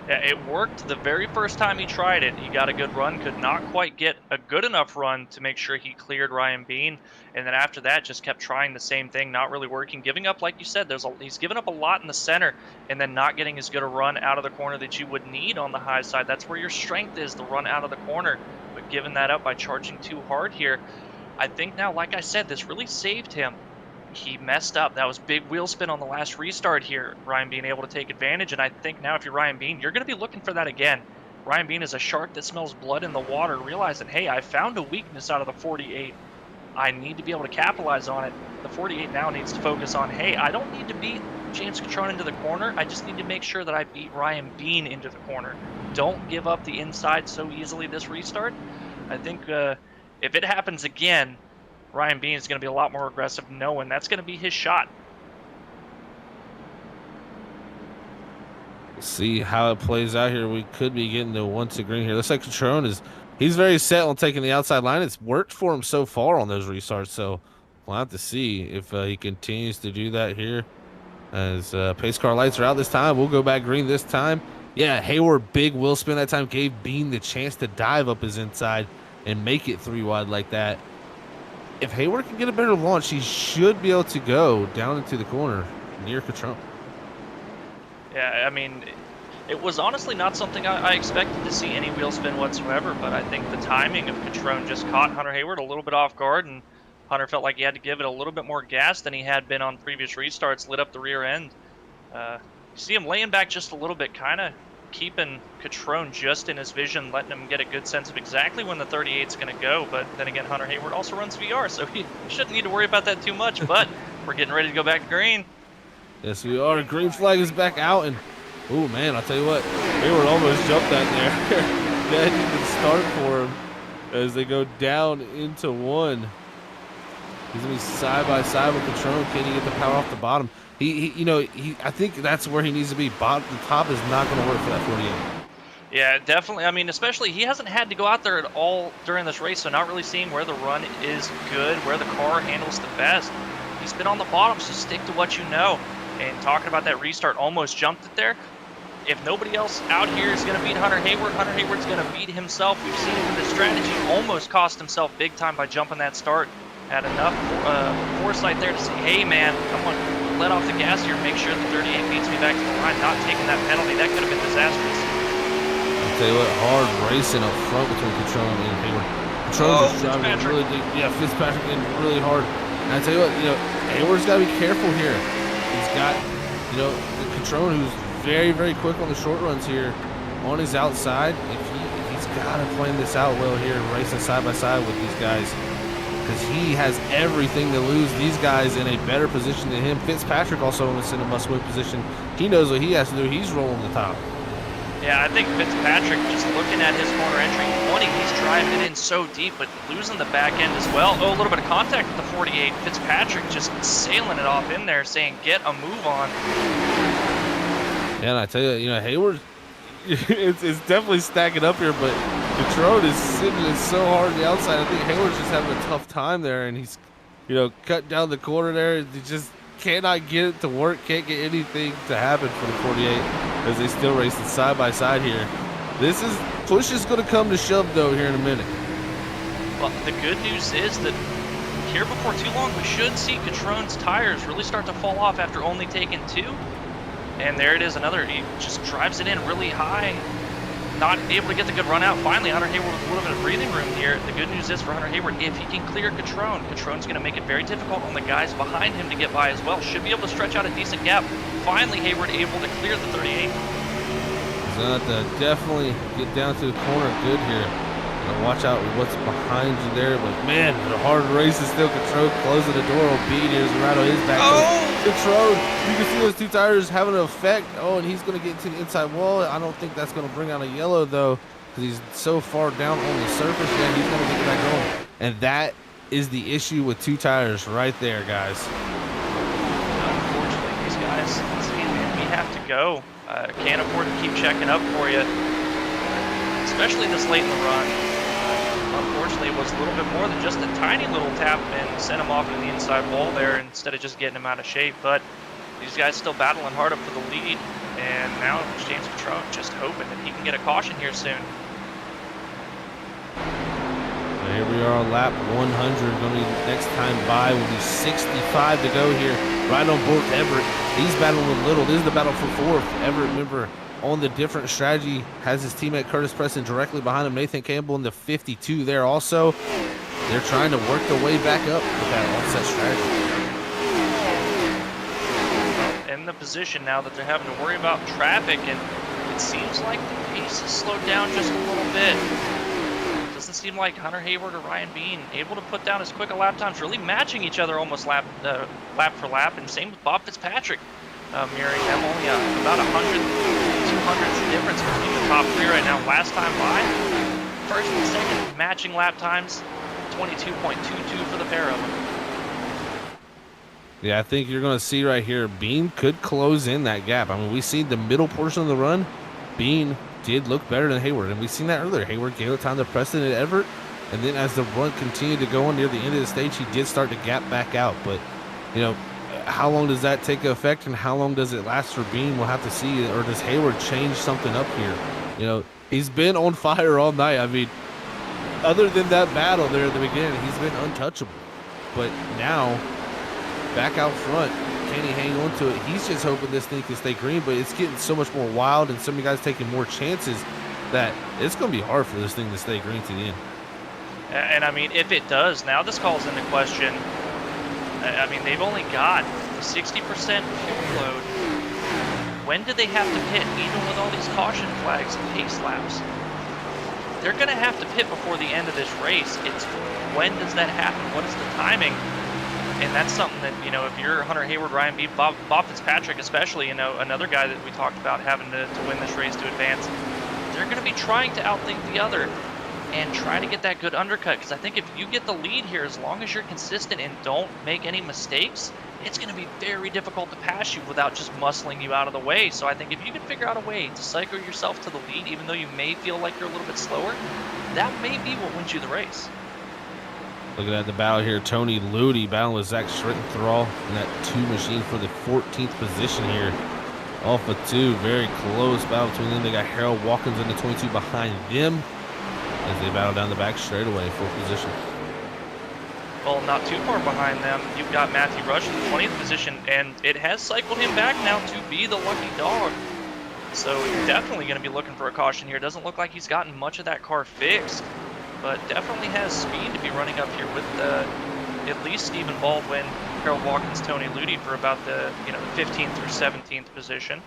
Yeah, it worked the very first time he tried it. He got a good run, could not quite get a good enough run to make sure he cleared Ryan Bean. And then after that, just kept trying the same thing, not really working, giving up, like you said, he's given up a lot in the center and then not getting as good a run out of the corner that you would need on the high side. That's where your strength is, the run out of the corner. But giving that up by charging too hard here, I think now, like I said, this really saved him. He messed up. That was big wheel spin on the last restart here. Ryan Bean able to take advantage, and I think now if you're Ryan Bean, you're going to be looking for that again. Ryan Bean is a shark that smells blood in the water, realizing, hey, I found a weakness out of the 48. I need to be able to capitalize on it. The 48 now needs to focus on, hey, I don't need to beat James Catrone into the corner. I just need to make sure that I beat Ryan Bean into the corner. Don't give up the inside so easily this restart. I think if it happens again, Ryan Bean is going to be a lot more aggressive, knowing that's going to be his shot. We'll see how it plays out here. We could be getting to 1 to green here. Looks like Catrone he's very set on taking the outside line. It's worked for him so far on those restarts, so we'll have to see if he continues to do that here. As pace car lights are out this time, we'll go back green this time. Yeah, Hayward big wheel spin that time gave Bean the chance to dive up his inside and make it 3 wide like that. If Hayward can get a better launch, he should be able to go down into the corner near Catrone. Yeah, I mean, it was honestly not something I expected to see any wheel spin whatsoever, but I think the timing of Catrone just caught Hunter Hayward a little bit off guard, and Hunter felt like he had to give it a little bit more gas than he had been on previous restarts, lit up the rear end. You see him laying back just a little bit, kind of keeping Catrone just in his vision, letting him get a good sense of exactly when the 38's going to go. But then again, Hunter Hayward also runs VR, so he shouldn't need to worry about that too much. But we're getting ready to go back to green. Yes, we are. Green flag is back out, and oh man, I'll tell you what, Hayward almost jumped that there. That didn't even start for him as they go down into 1. He's gonna be side by side with Catrone. Can he get the power off the bottom? I think that's where he needs to be. The top is not going to work for that 48. Yeah, definitely. I mean, especially he hasn't had to go out there at all during this race, so not really seeing where the run is good, where the car handles the best. He's been on the bottom, so stick to what you know. And talking about that restart, almost jumped it there. If nobody else out here is going to beat Hunter Hayward, Hunter Hayward's going to beat himself. We've seen it with his strategy. Almost cost himself big time by jumping that start. Had enough foresight there to say, hey, man, I'm going to let off the gas here, make sure the 38 beats me back to the line, not taking that penalty. That could have been disastrous. I'll tell you what, hard racing up front between Catrone and Hayward. Catrone's just driving really deep. Yeah, Fitzpatrick in really hard. And I tell you what, Hayward's got to be careful here. He's got, Catrone, who's very, very quick on the short runs here, on his outside. He's got to plan this out well here, racing side by side with these guys, because he has everything to lose. These guys in a better position than him. Fitzpatrick also in a must-win position. He knows what he has to do. He's rolling the top. Yeah, I think Fitzpatrick, just looking at his corner entry, he's driving it in so deep, but losing the back end as well. Oh, a little bit of contact with the 48. Fitzpatrick just sailing it off in there, saying, get a move on. Yeah, and I tell you, Hayward, it's definitely stacking up here, but Catrone is sitting it so hard on the outside. I think Hayward's just having a tough time there, and he's, cut down the corner there. He just cannot get it to work, can't get anything to happen for the 48 as they still race it side by side here. Push is going to come to shove, though, here in a minute. Well, the good news is that here before too long, we should see Catrone's tires really start to fall off after only taking 2. And there it is, another. He just drives it in really high. Not able to get the good run out. Finally, Hunter Hayward with a little bit of breathing room here. The good news is for Hunter Hayward, if he can clear Catrone, Catrone's going to make it very difficult on the guys behind him to get by as well. Should be able to stretch out a decent gap. Finally, Hayward able to clear the 38. He's going to have to definitely get down to the corner good here. Watch out with what's behind you there, but man, the hard race is still Catrone closing the door on Bean. Here's right on his back. Catrone, you can see those two tires having an effect. Oh, and he's going to get to the inside wall. I don't think that's going to bring out a yellow though, because he's so far down on the surface. Yeah, he's going to get back going, and that is the issue with two tires right there, guys. Unfortunately, these guys, we have to go. Can't afford to keep checking up for you, especially this late in the run. Unfortunately, it was a little bit more than just a tiny little tap and sent him off in the inside wall there instead of just getting him out of shape. But these guys still battling hard up for the lead. And now James Catrone just hoping that he can get a caution here soon. And here we are on lap 100. Going to be next time by will be 65 to go here. Right on board Everett. He's battling with Little. This is the battle for fourth. Everett, remember, on the different strategy, has his teammate Curtis Preston directly behind him. Nathan Campbell in the 52 there also. They're trying to work their way back up with that offset strategy. In the position now that they're having to worry about traffic, and it seems like the pace has slowed down just a little bit. Doesn't seem like Hunter Hayward or Ryan Bean able to put down as quick a lap times, really matching each other almost lap for lap, and same with Bob Fitzpatrick. Mirroring them, only about 200 difference between the top three right now. Last time by, first and second matching lap times, 22.22 for the pair of them. Yeah, I think you're going to see right here, Bean could close in that gap. I mean, we see the middle portion of the run, Bean did look better than Hayward, and we've seen that earlier. Hayward gave it time to Preston and Everett, and then as the run continued to go on near the end of the stage, he did start to gap back out. But, you know, how long does that take effect, and how long does it last for Bean? We'll have to see. Or does Hayward change something up here? You know, he's been on fire all night. I mean, other than that battle there at the beginning, he's been untouchable. But now, back out front, can he hang on to it? He's just hoping this thing can stay green, but it's getting so much more wild, and so many guys taking more chances that it's going to be hard for this thing to stay green to the end. And I mean, if it does, now this calls into question. I mean, they've only got 60% fuel load. When do they have to pit, even with all these caution flags and pace laps? They're going to have to pit before the end of this race. It's when does that happen? What is the timing? And that's something that, you know, if you're Hunter Hayward, Ryan Bean, Bob Fitzpatrick especially, you know, another guy that we talked about having to win this race to advance, they're going to be trying to outthink the other and try to get that good undercut, because I think if you get the lead here, as long as you're consistent and don't make any mistakes, it's going to be very difficult to pass you without just muscling you out of the way. So I think if you can figure out a way to cycle yourself to the lead, even though you may feel like you're a little bit slower, that may be what wins you the race. Looking at the battle here, Tony Ludi battling with Zach Schrittenthal in that 2 machine for the 14th position here. Off of 2, very close battle between them. They got Harold Watkins in the 22 behind them as they battle down the back straightaway, 4th position. Well, not too far behind them, you've got Matthew Rush in the 20th position, and it has cycled him back now to be the lucky dog. So you're definitely going to be looking for a caution here. Doesn't look like he's gotten much of that car fixed, but definitely has speed to be running up here with at least Stephen Baldwin, Harold Watkins, Tony Ludi for about the 15th or 17th position.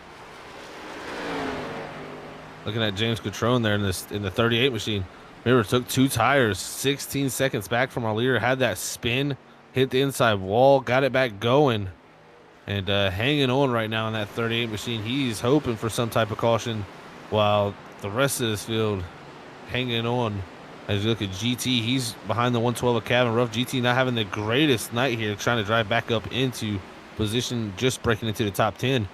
Looking at James Catrone there in the 38 machine. Remember, took 2 tires, 16 seconds back from our leader, had that spin, hit the inside wall, got it back going, and hanging on right now in that 38 machine. He's hoping for some type of caution, while the rest of this field hanging on. As you look at GT, he's behind the 112 of Kevin Ruff. GT not having the greatest night here, trying to drive back up into position, just breaking into the top 10.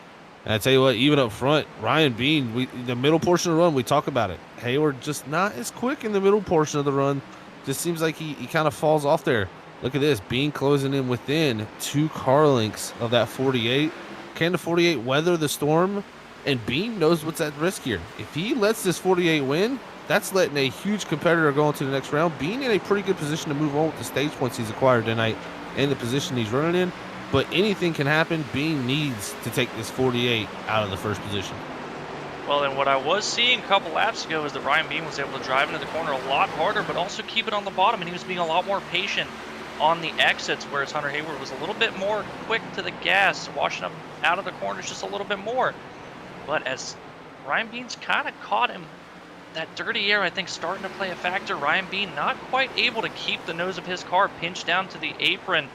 And I tell you what, even up front, Ryan Bean, the middle portion of the run, we talk about it. Hayward just not as quick in the middle portion of the run. Just seems like he kind of falls off there. Look at this, Bean closing in within 2 car lengths of that 48. Can the 48 weather the storm? And Bean knows what's at risk here. If he lets this 48 win, that's letting a huge competitor go into the next round. Being in a pretty good position to move on with the stage points he's acquired tonight and the position he's running in. but anything can happen. Bean needs to take this 48 out of the first position. Well, and what I was seeing a couple laps ago is that Ryan Bean was able to drive into the corner a lot harder, but also keep it on the bottom, and he was being a lot more patient on the exits, whereas Hunter Hayward was a little bit more quick to the gas, washing up out of the corners just a little bit more. But as Ryan Bean's kind of caught him, that dirty air, I think, starting to play a factor. Ryan Bean not quite able to keep the nose of his car pinched down to the apron,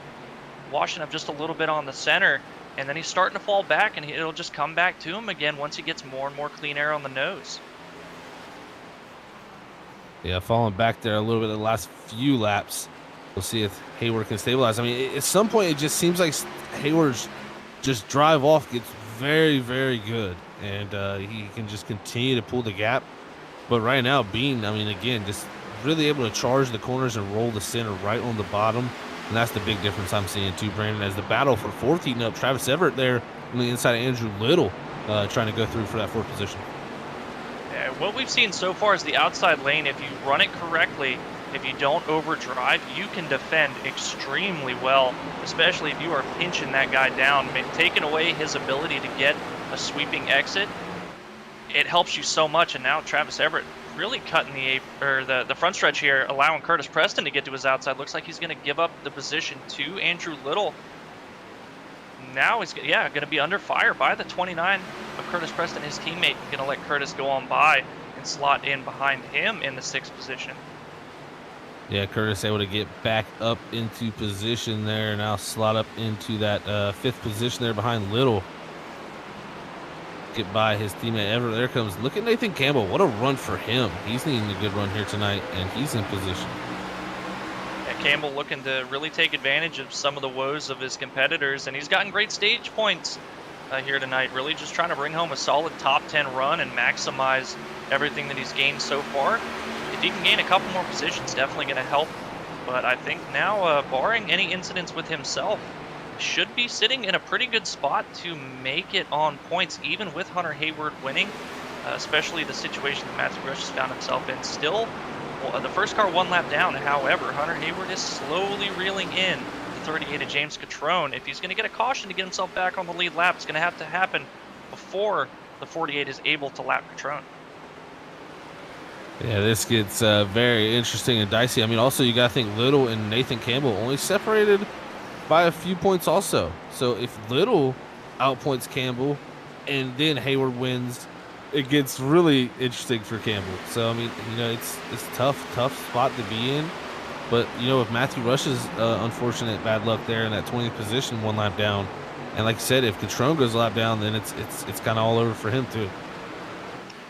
washing up just a little bit on the center, and then he's starting to fall back, and it'll just come back to him again once he gets more and more clean air on the nose. Yeah, falling back there a little bit the last few laps. We'll see if Hayward can stabilize. I mean, at some point, it just seems like Hayward's just drive off gets very, very good, and he can just continue to pull the gap. But right now, Bean, I mean, again, just really able to charge the corners and roll the center right on the bottom. And that's the big difference I'm seeing too, Brandon, as the battle for fourth heating up. Travis Everett there on the inside of Andrew Little trying to go through for that fourth position. Yeah, what we've seen so far is the outside lane, if you run it correctly, if you don't overdrive, you can defend extremely well, especially if you are pinching that guy down, taking away his ability to get a sweeping exit. It helps you so much, and now Travis Everett really cutting the front stretch here, allowing Curtis Preston to get to his outside. Looks like he's going to give up the position to Andrew Little. Now he's going to be under fire by the 29 of Curtis Preston, his teammate. Going to let Curtis go on by and slot in behind him in the 6th position. Yeah, Curtis able to get back up into position there, now slot up into that 5th position there behind Little. Get by his teammate Everett. There comes, look at Nathan Campbell. What a run for him. He's needing a good run here tonight, and he's in position. Yeah, Campbell looking to really take advantage of some of the woes of his competitors, and he's gotten great stage points here tonight. Really just trying to bring home a solid top 10 run and maximize everything that he's gained so far. If he can gain a couple more positions, definitely going to help. But I think now, barring any incidents with himself, should be sitting in a pretty good spot to make it on points, even with Hunter Hayward winning, especially the situation that Matthew Rush has found himself in. Still, the first car 1 lap down. However, Hunter Hayward is slowly reeling in the 38 of James Catrone. If he's going to get a caution to get himself back on the lead lap, it's going to have to happen before the 48 is able to lap Catrone. Yeah, this gets very interesting and dicey. I mean, also, you got to think Little and Nathan Campbell only separated by a few points also. So if Little outpoints Campbell and then Hayward wins, it gets really interesting for Campbell. So, I mean, you know, it's tough spot to be in. But, you know, if Matthew Rush's unfortunate bad luck there in that 20th position 1 lap down, and like I said, if Catrone goes a lap down, then it's kind of all over for him too.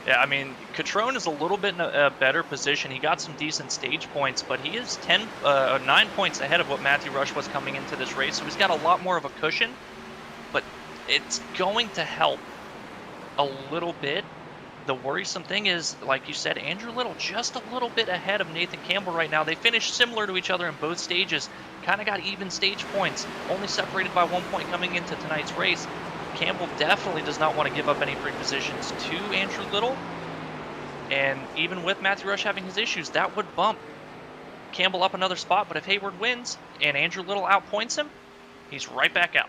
Yeah, I mean, Catrone is a little bit in a better position. He got some decent stage points, but he is 9 points ahead of what Matthew Rush was coming into this race, so he's got a lot more of a cushion, but it's going to help a little bit. The worrisome thing is, like you said, Andrew Little just a little bit ahead of Nathan Campbell right now. They finished similar to each other in both stages, kind of got even stage points, only separated by 1 point coming into tonight's race. Campbell definitely does not want to give up any free positions to Andrew Little. And even with Matthew Rush having his issues, that would bump Campbell up another spot. But if Hayward wins and Andrew Little outpoints him, he's right back out.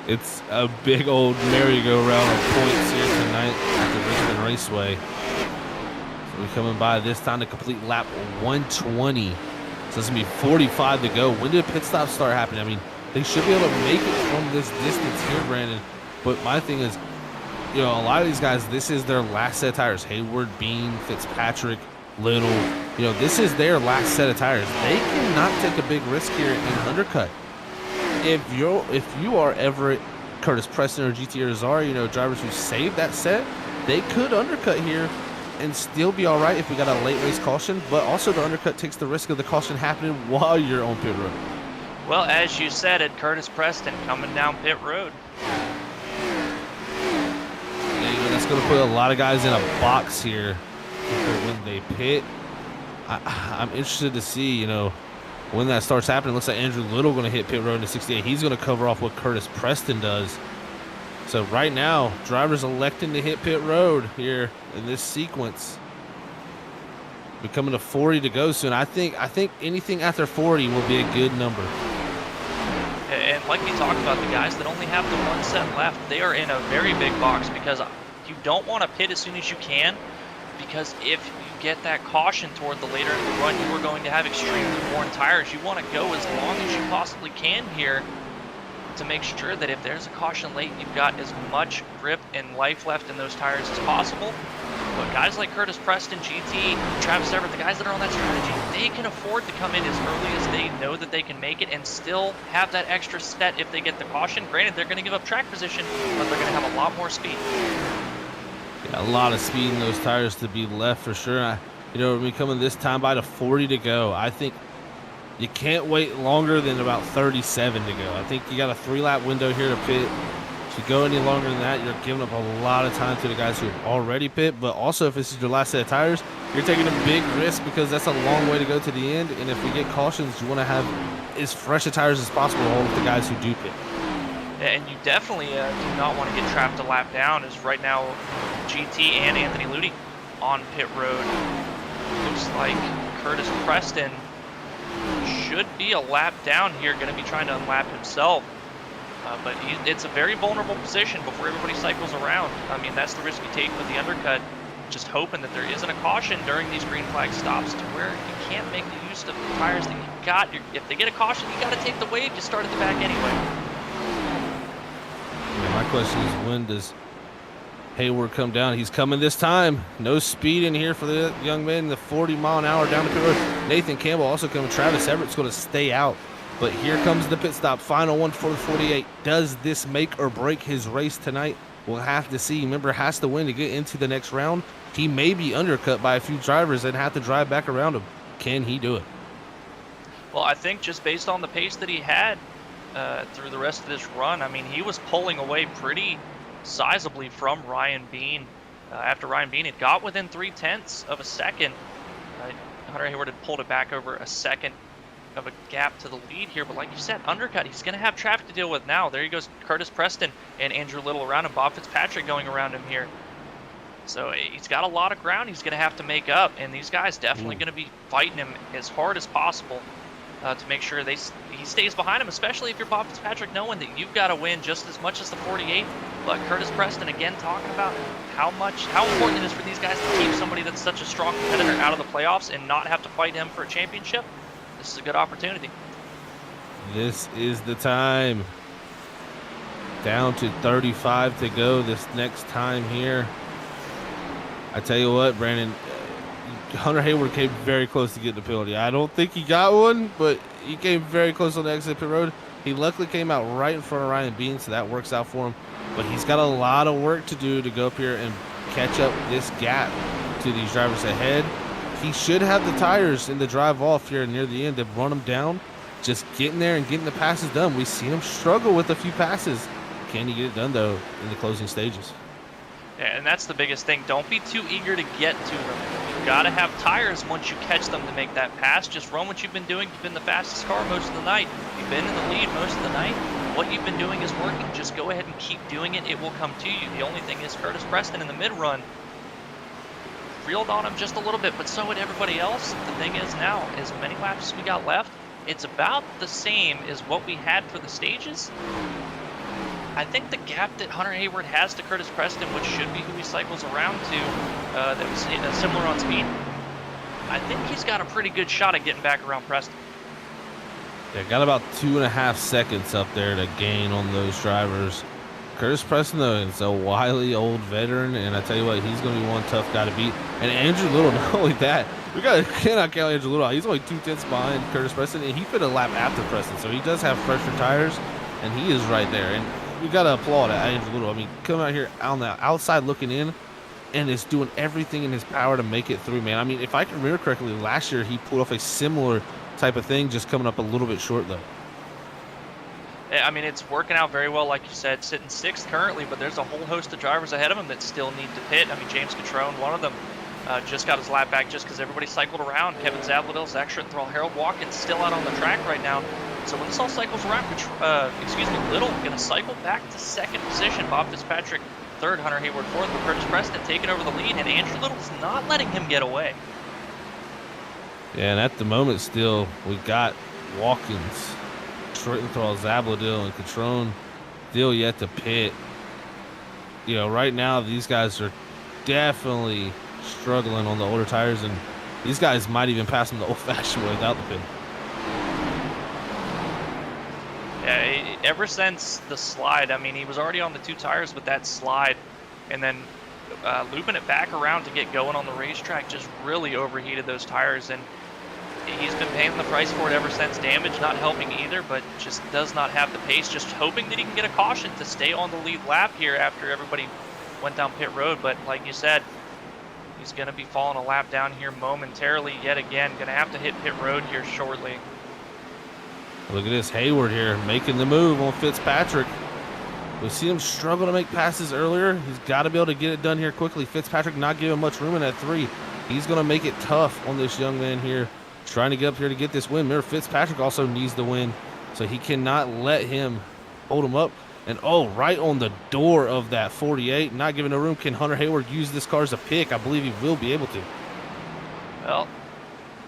It's a big old merry-go-round of points here tonight at the Richmond Raceway. So we're coming by this time to complete lap 120. So it's going to be 45 to go. When did pit stops start happening? I mean, they should be able to make it from this distance here, Brandon. But my thing is, you know, a lot of these guys, this is their last set of tires. Hayward, Bean, Fitzpatrick, Little. You know, this is their last set of tires. They cannot take a big risk here and undercut. If you are Everett, Curtis Preston, or GT RSR, you know, drivers who save that set, they could undercut here and still be all right if we got a late race caution. But also the undercut takes the risk of the caution happening while you're on pit road. Well, as you said it, Curtis Preston coming down pit road. Yeah, you know, that's going to put a lot of guys in a box here when they pit. I'm interested to see, you know, when that starts happening. It looks like Andrew Little going to hit pit road in the 68. He's going to cover off what Curtis Preston does. So right now, drivers electing to hit pit road here in this sequence. Becoming a 40 to go soon. I think anything after 40 will be a good number. And like we talked about, the guys that only have the one set left, they are in a very big box because you don't want to pit as soon as you can, because if you get that caution toward the later in the run, you are going to have extremely worn tires. You want to go as long as you possibly can here to make sure that if there's a caution late, you've got as much grip and life left in those tires as possible. But guys like Curtis Preston, GT, Travis Everett, the guys that are on that strategy, they can afford to come in as early as they know that they can make it and still have that extra set if they get the caution. Granted, they're going to give up track position, but they're going to have a lot more speed. Yeah, a lot of speed in those tires to be left for sure. When we coming this time by to 40 to go, I think you can't wait longer than about 37 to go. I think you got a 3-lap window here to pit. If you go any longer than that, you're giving up a lot of time to the guys who have already pit. But also, if this is your last set of tires, you're taking a big risk because that's a long way to go to the end. And if we get cautions, you want to have as fresh of tires as possible to hold with the guys who do pit. And you definitely do not want to get trapped a lap down, as right now GT and Anthony Ludi on pit road. Looks like Curtis Preston should be a lap down here, going to be trying to unlap himself. But it's a very vulnerable position before everybody cycles around. I mean, that's the risk you take with the undercut, just hoping that there isn't a caution during these green flag stops to where you can't make the use of the tires that you got. If they get a caution, you got to take the wave. You start at the back anyway. Yeah, my question is, when does Hayward come down? He's coming this time. No speed in here for the young man. The 40-mile-an-hour down the pit road. Nathan Campbell also coming. Travis Everett's going to stay out. But here comes the pit stop. Final one for the 48. Does this make or break his race tonight? We'll have to see. Remember, has to win to get into the next round. He may be undercut by a few drivers and have to drive back around him. Can he do it? Well, I think just based on the pace that he had through the rest of this run, I mean, he was pulling away pretty sizably from Ryan Bean. After Ryan Bean had got within 0.3 of a second, Hunter Hayward had pulled it back over a second of a gap to the lead here. But like you said, undercut, he's going to have traffic to deal with now. There he goes, Curtis Preston and Andrew Little around him, Bob Fitzpatrick going around him here. So he's got a lot of ground he's going to have to make up, and these guys definitely going to be fighting him as hard as possible to make sure he stays behind him, especially if you're Bob Fitzpatrick, knowing that you've got to win just as much as the 48. But Curtis Preston, again, talking about how important it is for these guys to keep somebody that's such a strong competitor out of the playoffs and not have to fight him for a championship. This is a good opportunity. This is the time. Down to 35 to go this next time here. I tell you what, Brandon, Hunter Hayward came very close to getting the penalty. I don't think he got one, but he came very close on the exit pit road. He luckily came out right in front of Ryan Bean, so that works out for him. But he's got a lot of work to do to go up here and catch up this gap to these drivers ahead. He should have the tires in the drive off here near the end to run him down. Just getting there and getting the passes done. We've seen him struggle with a few passes. Can he get it done, though, in the closing stages? Yeah, and that's the biggest thing. Don't be too eager to get to them. You've got to have tires once you catch them to make that pass. Just run what you've been doing. You've been the fastest car most of the night. You've been in the lead most of the night. What you've been doing is working. Just go ahead and keep doing it. It will come to you. The only thing is Curtis Preston in the mid-run reeled on him just a little bit, but so would everybody else. The thing is now, as many laps as we got left, it's about the same as what we had for the stages. I think the gap that Hunter Hayward has to Curtis Preston, which should be who he cycles around to, that was similar on speed, I think he's got a pretty good shot at getting back around Preston. Yeah, got about 2.5 seconds up there to gain on those drivers. Curtis Preston, though, is a wily old veteran, and I tell you what, he's going to be one tough guy to beat. And Andrew Little, not only that, cannot count Andrew Little out. He's only 2/10 behind Curtis Preston, and he put a lap after Preston, so he does have fresher tires, and he is right there. And we got to applaud Andrew Little. I mean, coming out here on the outside looking in, and is doing everything in his power to make it through, man. I mean, if I can remember correctly, last year he pulled off a similar type of thing, just coming up a little bit short, though. I mean, it's working out very well, like you said, sitting 6th currently, but there's a whole host of drivers ahead of him that still need to pit. I mean, James Catrone, one of them, just got his lap back just because everybody cycled around. Kevin Zabladil, Zach Schrittenthal, Harold Watkins still out on the track right now. So when this all cycles around, Little going to cycle back to 2nd position. Bob Fitzpatrick 3rd, Hunter Hayward 4th, but Curtis Preston taking over the lead, and Andrew Little's not letting him get away. Yeah, and at the moment still, we got Watkins, Schrittenthal, Zabladil, and Catrone still yet to pit. You know, right now these guys are definitely struggling on the older tires, and these guys might even pass them the old-fashioned way without the pit. Yeah, ever since the slide, I mean, he was already on the 2 tires with that slide, and then looping it back around to get going on the racetrack just really overheated those tires, and he's been paying the price for it ever since. Damage not helping either, but just does not have the pace. Just hoping that he can get a caution to stay on the lead lap here after everybody went down pit road. But like you said, he's going to be falling a lap down here momentarily yet again. Going to have to hit pit road here shortly. Look at this, Hayward here making the move on Fitzpatrick. We see him struggle to make passes earlier. He's got to be able to get it done here quickly. Fitzpatrick not giving much room in that 3. He's going to make it tough on this young man here, trying to get up here to get this win. Remember, Fitzpatrick also needs the win, so he cannot let him hold him up. And oh, right on the door of that 48, not giving no room. Can Hunter Hayward use this car as a pick? I believe he will be able to. Well,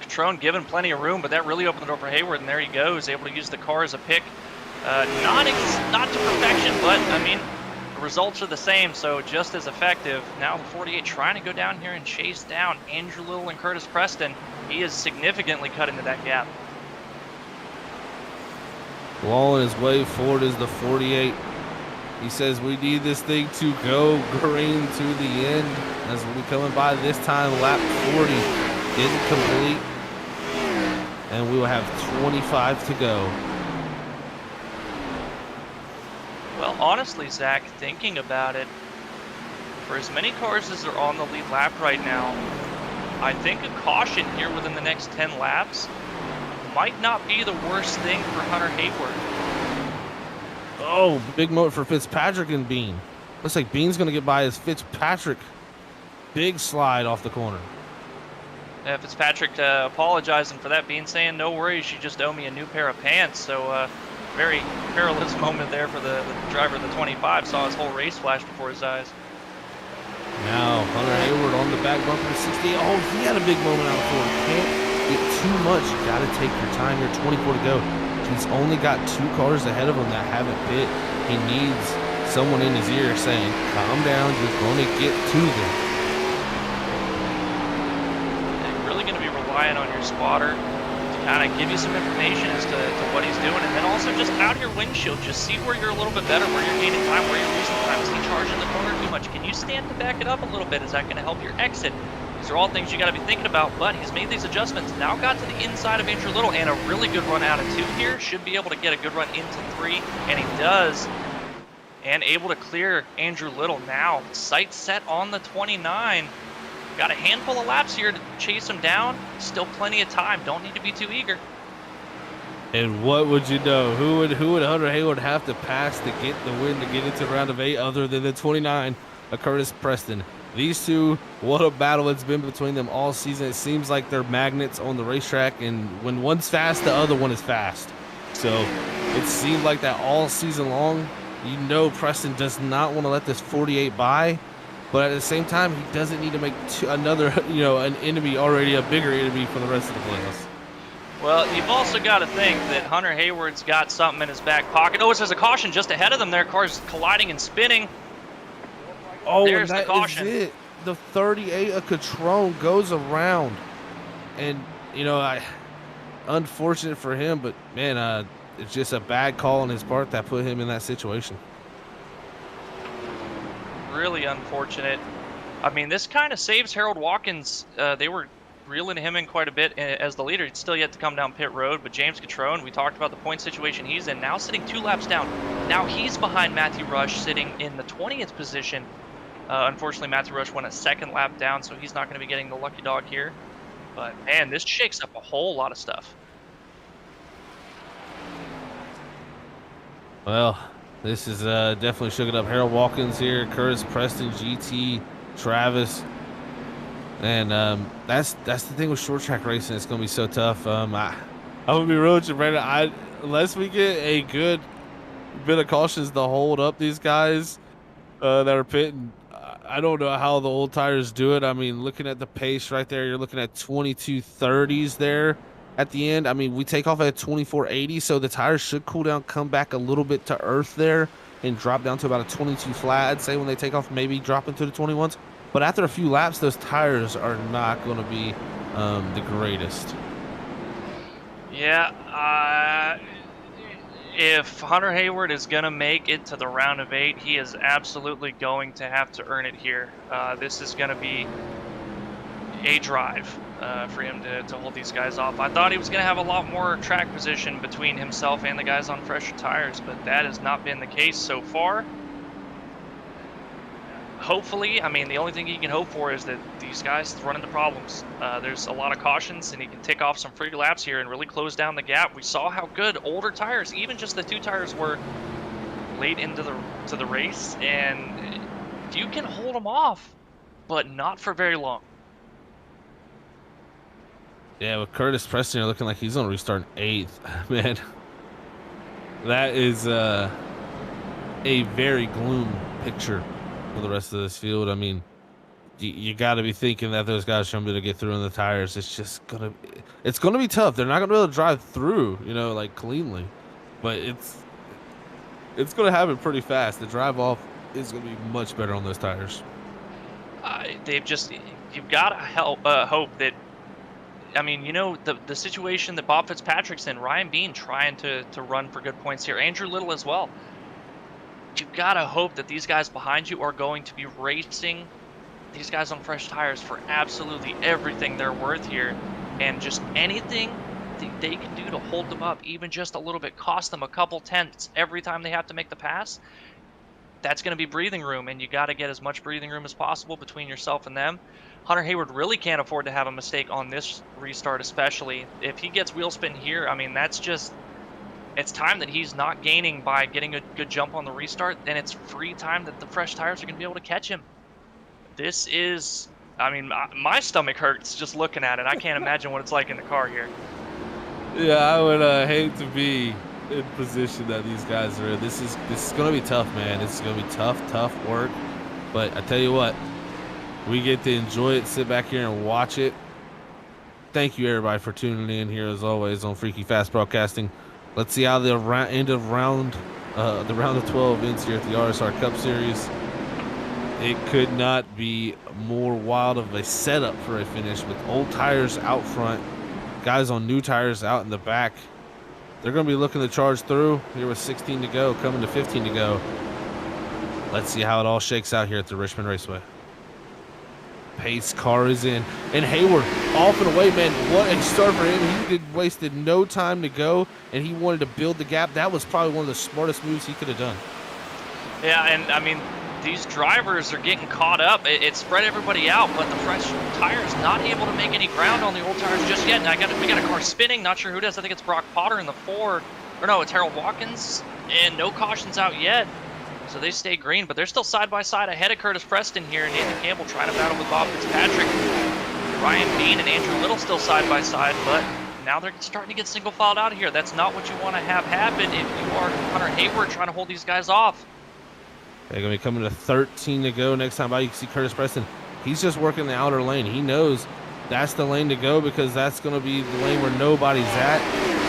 Catrone given plenty of room, but that really opened the door for Hayward, and there he goes, able to use the car as a pick. Not to perfection, but I mean, the results are the same, so just as effective. Now the 48 trying to go down here and chase down Andrew Little and Curtis Preston. He is significantly cut into that gap. Clawing his way forward is the 48. He says we need this thing to go green to the end as we'll be coming by this time. Lap 40 didn't complete, and we will have 25 to go. Well, honestly, Zach, thinking about it, for as many cars as are on the lead lap right now, I think a caution here within the next 10 laps might not be the worst thing for Hunter Hayward. Oh, big moment for Fitzpatrick and Bean. Looks like Bean's going to get by as Fitzpatrick. Big slide off the corner. Yeah, Fitzpatrick apologizing for that, Bean saying, no worries, you just owe me a new pair of pants. So very perilous moment there for the driver of the 25. Saw his whole race flash before his eyes. Now Hunter Hayward on the back bumper to 60. Oh, he had a big moment out of forward. Can't get too much. You got to take your time here. 24 to go. He's only got 2 cars ahead of him that haven't pit. He needs someone in his ear saying, calm down, you're going to get to them. You're really going to be relying on your spotter to kind of give you some information as to what he's doing, and then also just out of your windshield, just see where you're a little bit better, where you're gaining time, where you're losing time. Is he charging the corner too much? Can you stand to back it up a little bit? Is that going to help your exit? These are all things you got to be thinking about, but he's made these adjustments. Now got to the inside of Andrew Little, and a really good run out of 2 here. Should be able to get a good run into 3, and he does. And able to clear Andrew Little now. Sight set on the 29. Got a handful of laps here to chase him down. Still plenty of time. Don't need to be too eager. And what would you know? Who would Hunter Hayward have to pass to get the win to get into round of 8 other than the 29 of Curtis Preston? These two, what a battle it's been between them all season. It seems like they're magnets on the racetrack, and when one's fast, the other one is fast. So it seemed like that all season long. You know Preston does not want to let this 48 by, but at the same time, he doesn't need to make another, an enemy, already a bigger enemy for the rest of the playoffs. Well, you've also got to think that Hunter Hayward's got something in his back pocket. Oh, there's a caution just ahead of them there. Cars colliding and spinning. Oh, there's and that the caution. is it. The 38 of Catrone goes around. And, unfortunate for him, but, man, it's just a bad call on his part that put him in that situation. Really unfortunate. I mean, this kind of saves Harold Watkins. They were reeling him in quite a bit as the leader. He's still yet to come down pit road, but James Catrone, we talked about the point situation he's in, now sitting 2 laps down. Now he's behind Matthew Rush, sitting in the 20th position. Unfortunately, Matthew Rush went a 2nd lap down, so he's not going to be getting the lucky dog here. But, man, this shakes up a whole lot of stuff. Well, this is definitely shook it up. Harold Watkins here, Curtis Preston, GT, Travis. And that's the thing with short track racing. It's going to be so tough. I'm going to be real with you, Brandon. Unless we get a good bit of cautions to hold up these guys that are pitting, I don't know how the old tires do it. I mean, looking at the pace right there, you're looking at 22:30s there at the end. I mean, we take off at 2480, so the tires should cool down, come back a little bit to earth there, and drop down to about a 22 flat. I'd say when they take off, maybe drop into the 21s. But after a few laps, those tires are not going to be the greatest. Yeah, if Hunter Hayward is going to make it to the round of 8, he is absolutely going to have to earn it here. This is going to be a drive for him to hold these guys off. I thought he was going to have a lot more track position between himself and the guys on fresher tires, but that has not been the case so far. Hopefully, I mean, the only thing he can hope for is that these guys run into problems. There's a lot of cautions, and he can tick off some free laps here and really close down the gap. We saw how good older tires, even just the 2 tires, were late into the race, and you can hold them off, but not for very long. Yeah, with Curtis Preston here looking like he's going to restart in 8th. Man, that is a very gloom picture for the rest of this field. I mean, you got to be thinking that those guys should be able to get through on the tires. It's just gonna be tough. They're not gonna be able to drive through, you know, like cleanly, but it's gonna happen pretty fast. The drive off is gonna be much better on those tires. You've got to hope that. I mean, you know, the situation that Bob Fitzpatrick's in, Ryan Bean trying to run for good points here, Andrew Little as well. You've got to hope that these guys behind you are going to be racing these guys on fresh tires for absolutely everything they're worth here, and just anything that they can do to hold them up, even just a little bit, cost them a couple tenths every time they have to make the pass. That's going to be breathing room, and you got to get as much breathing room as possible between yourself and them. Hunter Hayward really can't afford to have a mistake on this restart, especially if he gets wheel spin here. I mean, that's just, it's time that he's not gaining by getting a good jump on the restart. Then it's free time that the fresh tires are going to be able to catch him. This is, I mean, my stomach hurts just looking at it. I can't imagine what it's like in the car here. Yeah, I would hate to be in position that these guys are in. This is going to be tough, man. This is going to be tough work. But I tell you what, we get to enjoy it, sit back here and watch it. Thank you, everybody, for tuning in here, as always, on Freaky Fast Broadcasting. Let's see how the end of round of 12 ends here at the RSR Cup Series. It could not be more wild of a setup for a finish, with old tires out front, guys on new tires out in the back. They're going to be looking to charge through here with 16 to go, coming to 15 to go. Let's see how it all shakes out here at the Richmond Raceway. Pace car is in, and Hayward off and away, man. What a start for him. He wasted no time to go, and he wanted to build the gap. That was probably one of the smartest moves he could have done. Yeah, and I mean, these drivers are getting caught up. It spread everybody out, but the fresh tires not able to make any ground on the old tires just yet. And we got a car spinning. Not sure who does. I think it's Brock Potter in the 4. Or no, it's Harold Watkins. And no cautions out yet. So they stay green, but they're still side by side ahead of Curtis Preston here. Nathan Campbell trying to battle with Bob Fitzpatrick. Ryan Bean and Andrew Little still side by side, but now they're starting to get single filed out of here. That's not what you want to have happen if you are Hunter Hayward trying to hold these guys off. They're going to be coming to 13 to go next time by. You can see Curtis Preston. He's just working the outer lane. He knows that's the lane to go because that's going to be the lane where nobody's at.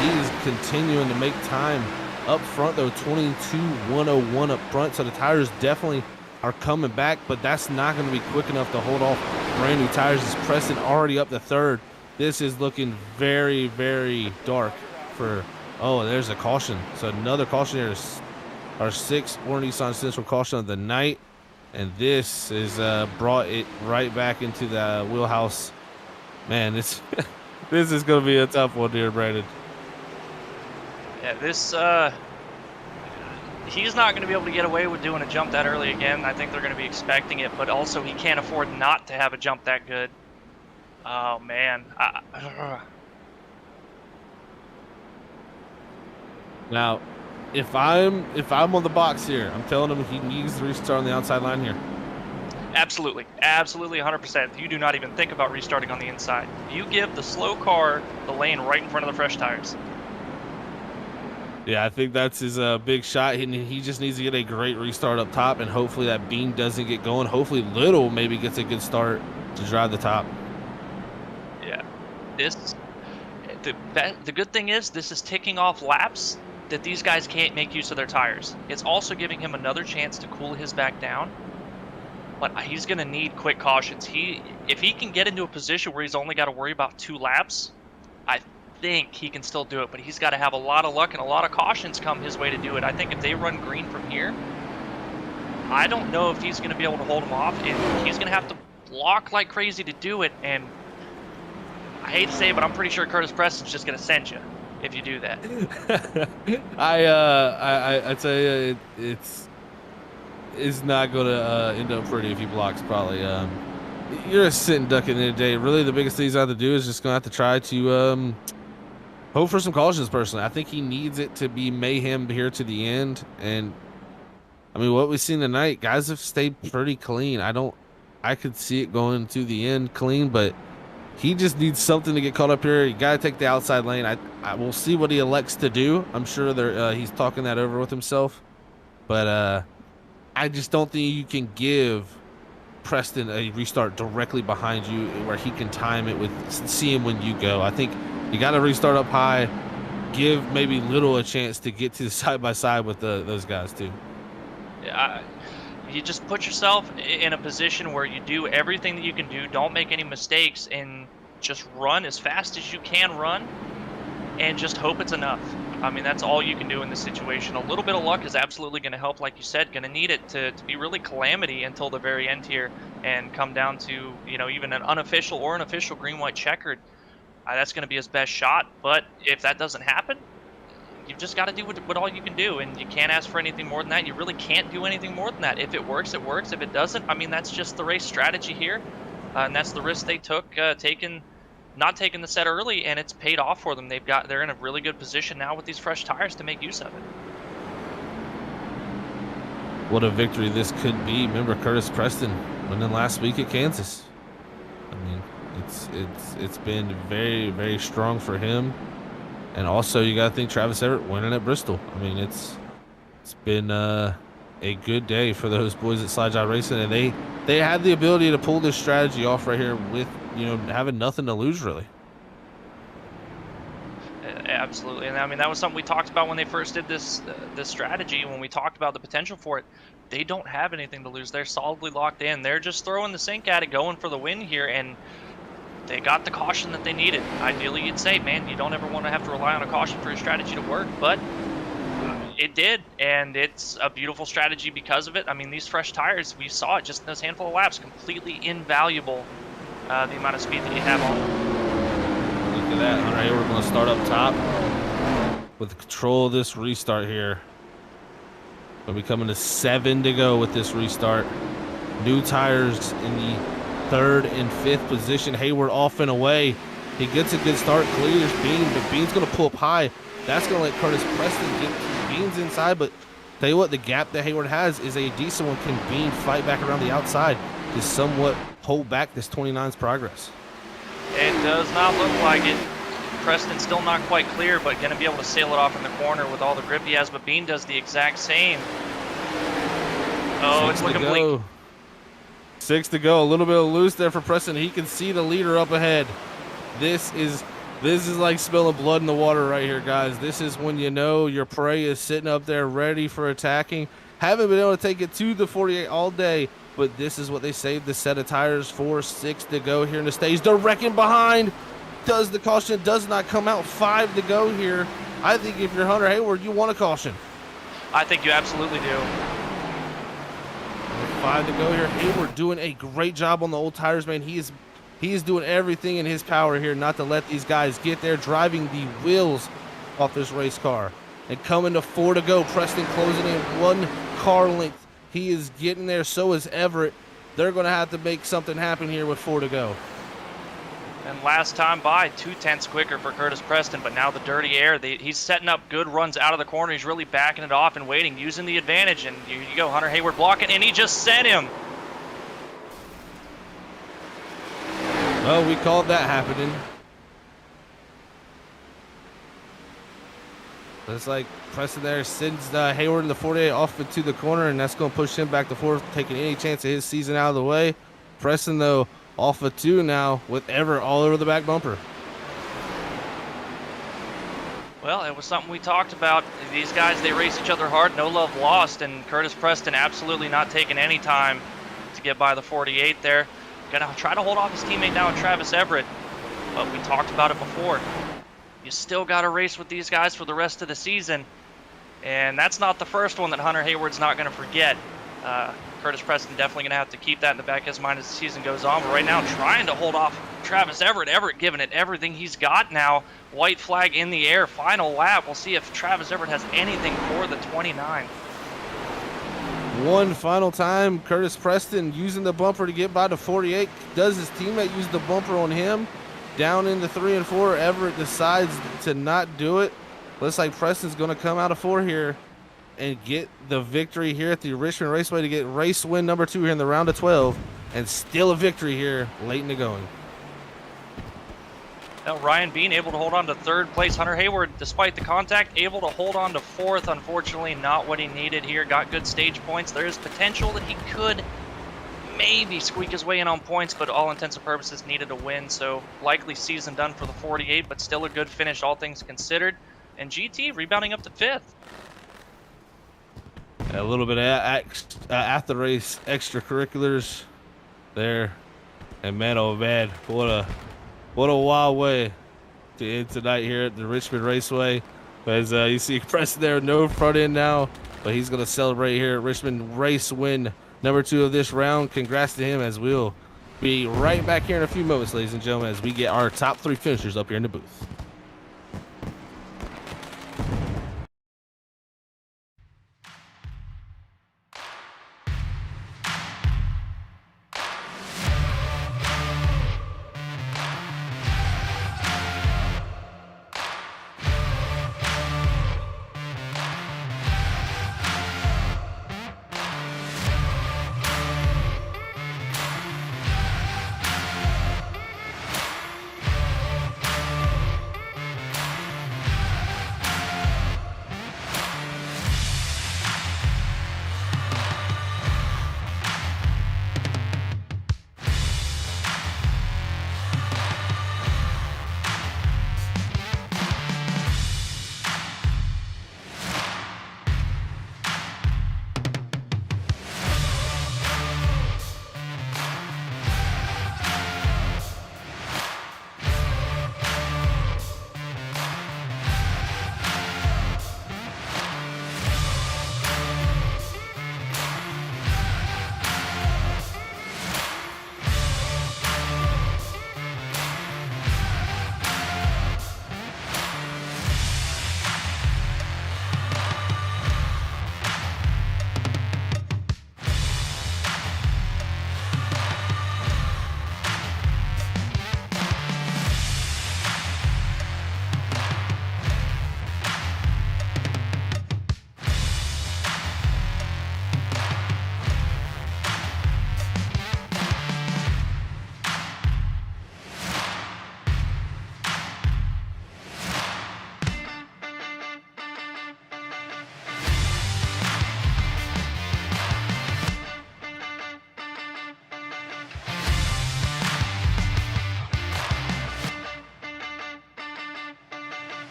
He is continuing to make time up front, though. 22.101 up front, so the tires definitely are coming back, but that's not going to be quick enough to hold off brand new tires. As Preston already up to 3rd. This is looking very, very dark for, oh, there's a caution. So another caution here. Our 6th Warren Nissan Central caution of the night, and this is brought it right back into the wheelhouse. Man, this this is going to be a tough one here, Brandon. Yeah, this he's not going to be able to get away with doing a jump that early again. I think they're going to be expecting it, but also he can't afford not to have a jump that good. Oh man. Now, if I'm on the box here, I'm telling him he needs to restart on the outside line here. Absolutely, 100%. You do not even think about restarting on the inside. You give the slow car the lane right in front of the fresh tires. Yeah, I think that's his big shot. He just needs to get a great restart up top, and hopefully that Bean doesn't get going. Hopefully Little maybe gets a good start to drive the top. Yeah, the good thing is this is ticking off laps that these guys can't make use of their tires. It's also giving him another chance to cool his back down. But he's going to need quick cautions. If he can get into a position where he's only got to worry about 2 laps, I think he can still do it. But he's got to have a lot of luck and a lot of cautions come his way to do it. I think if they run green from here, I don't know if he's going to be able to hold him off. And he's going to have to block like crazy to do it. And I hate to say it, but I'm pretty sure Curtis Preston's just going to send you if you do that. I tell you, it's not going to end up pretty if he blocks, probably. You're just sitting duck in the day. Really, the biggest thing he's have to do is just going to have to try to hope for some cautions, personally. I think he needs it to be mayhem here to the end. And, I mean, what we've seen tonight, guys have stayed pretty clean. I could see it going to the end clean, but he just needs something to get caught up here. You got to take the outside lane. I will see what he elects to do. I'm sure he's talking that over with himself. But I just don't think you can give Preston a restart directly behind you where he can time it with seeing when you go. I think you got to restart up high, give maybe Little a chance to get to the side-by-side with those guys too. Yeah, you just put yourself in a position where you do everything that you can do, don't make any mistakes, and just run as fast as you can run and just hope it's enough. I mean, that's all you can do in this situation. A little bit of luck is absolutely going to help, like you said. Going to need it to be really calamity until the very end here and come down to, you know, even an unofficial or an official green-white checkered. That's going to be his best shot. But if that doesn't happen, you've just got to do what all you can do, and you can't ask for anything more than that. You really can't do anything more than that. If it works, it works. If it doesn't, I mean, that's just the race strategy here, and that's the risk they took, not taking the set early, and it's paid off for them. They're in a really good position now with these fresh tires to make use of it. What a victory this could be. Remember Curtis Preston winning last week at Kansas. I mean, it's been very, very strong for him. And also, you got to think Travis Everett winning at Bristol. I mean, it's been a good day for those boys at Slide Job Racing, and they had the ability to pull this strategy off right here with, you know, having nothing to lose really. Absolutely, and I mean that was something we talked about when they first did this strategy. When we talked about the potential for it, they don't have anything to lose. They're solidly locked in. They're just throwing the sink at it, going for the win here, and they got the caution that they needed. Ideally, you'd say, man, you don't ever want to have to rely on a caution for your strategy to work, but it did, and it's a beautiful strategy because of it. I mean, these fresh tires, we saw it just in this handful of laps, completely invaluable, the amount of speed that you have on them. Look at that. All right, we're going to start up top with control of this restart here. We'll be coming to 7 to go with this restart. New tires in the 3rd and 5th position. Hayward off and away. He gets a good start, clears Bean, but Bean's going to pull up high. That's going to let Curtis Preston get Beans inside, but tell you what, the gap that Hayward has is a decent one. Can Bean fight back around the outside to somewhat hold back this 29's progress? It does not look like it. Preston's still not quite clear, but going to be able to sail it off in the corner with all the grip he has, but Bean does the exact same. Oh, it's looking bleak. 6 to go. A little bit of loose there for Preston. He can see the leader up ahead. This is like spilling blood in the water right here, guys. This is when you know your prey is sitting up there ready for attacking. Haven't been able to take it to the 48 all day, but this is what they saved the set of tires for. 6 to go here in the stage. They're wrecking behind. Does the caution does not come out. 5 to go here. I think if you're Hunter Hayward, you want a caution. I think you absolutely do. 5 to go here. Hayward doing a great job on the old tires, man. He is doing everything in his power here not to let these guys get there, driving the wheels off this race car. And coming to 4 to go. Preston closing in 1 car length. He is getting there. So is Everett. They're going to have to make something happen here with 4 to go. And last time by, 2/10 quicker for Curtis Preston, but now the dirty air. He's setting up good runs out of the corner. He's really backing it off and waiting, using the advantage. And here you go, Hunter Hayward blocking, and he just sent him. Well, we called that happening. Looks like Preston there sends Hayward in the 48 off into the corner, and that's going to push him back to 4th, taking any chance of his season out of the way. Preston, though, off of 2 now with Everett all over the back bumper. Well, it was something we talked about. These guys, they race each other hard, no love lost, and Curtis Preston absolutely not taking any time to get by the 48 there. Gonna try to hold off his teammate now, Travis Everett, but we talked about it before. You still gotta race with these guys for the rest of the season, and that's not the first one that Hunter Hayward's not gonna forget. Curtis Preston definitely gonna have to keep that in the back of his mind as the season goes on, but right now trying to hold off Travis Everett. Everett giving it everything he's got now. White flag in the air, final lap. We'll see if Travis Everett has anything for the 29. One final time, Curtis Preston using the bumper to get by the 48. Does his teammate use the bumper on him? Down into 3 and 4, Everett decides to not do it. Looks like Preston's going to come out of 4 here and get the victory here at the Richmond Raceway to get race win number 2 here in the round of 12, and still a victory here late in the going. Now Ryan Bean able to hold on to 3rd place. Hunter Hayward, despite the contact, able to hold on to 4th. Unfortunately, not what he needed here. Got good stage points. There is potential that he could maybe squeak his way in on points, but all intents and purposes needed a win. So likely season done for the 48, but still a good finish, all things considered. And GT rebounding up to 5th. A little bit of after race extracurriculars there, and man, oh man, what a wild way to end tonight here at the Richmond Raceway. As you see Preston there, no front end now, but he's going to celebrate here at Richmond. Race win number 2 of this round. Congrats to him, as we'll be right back here in a few moments, ladies and gentlemen, as we get our top 3 finishers up here in the booth.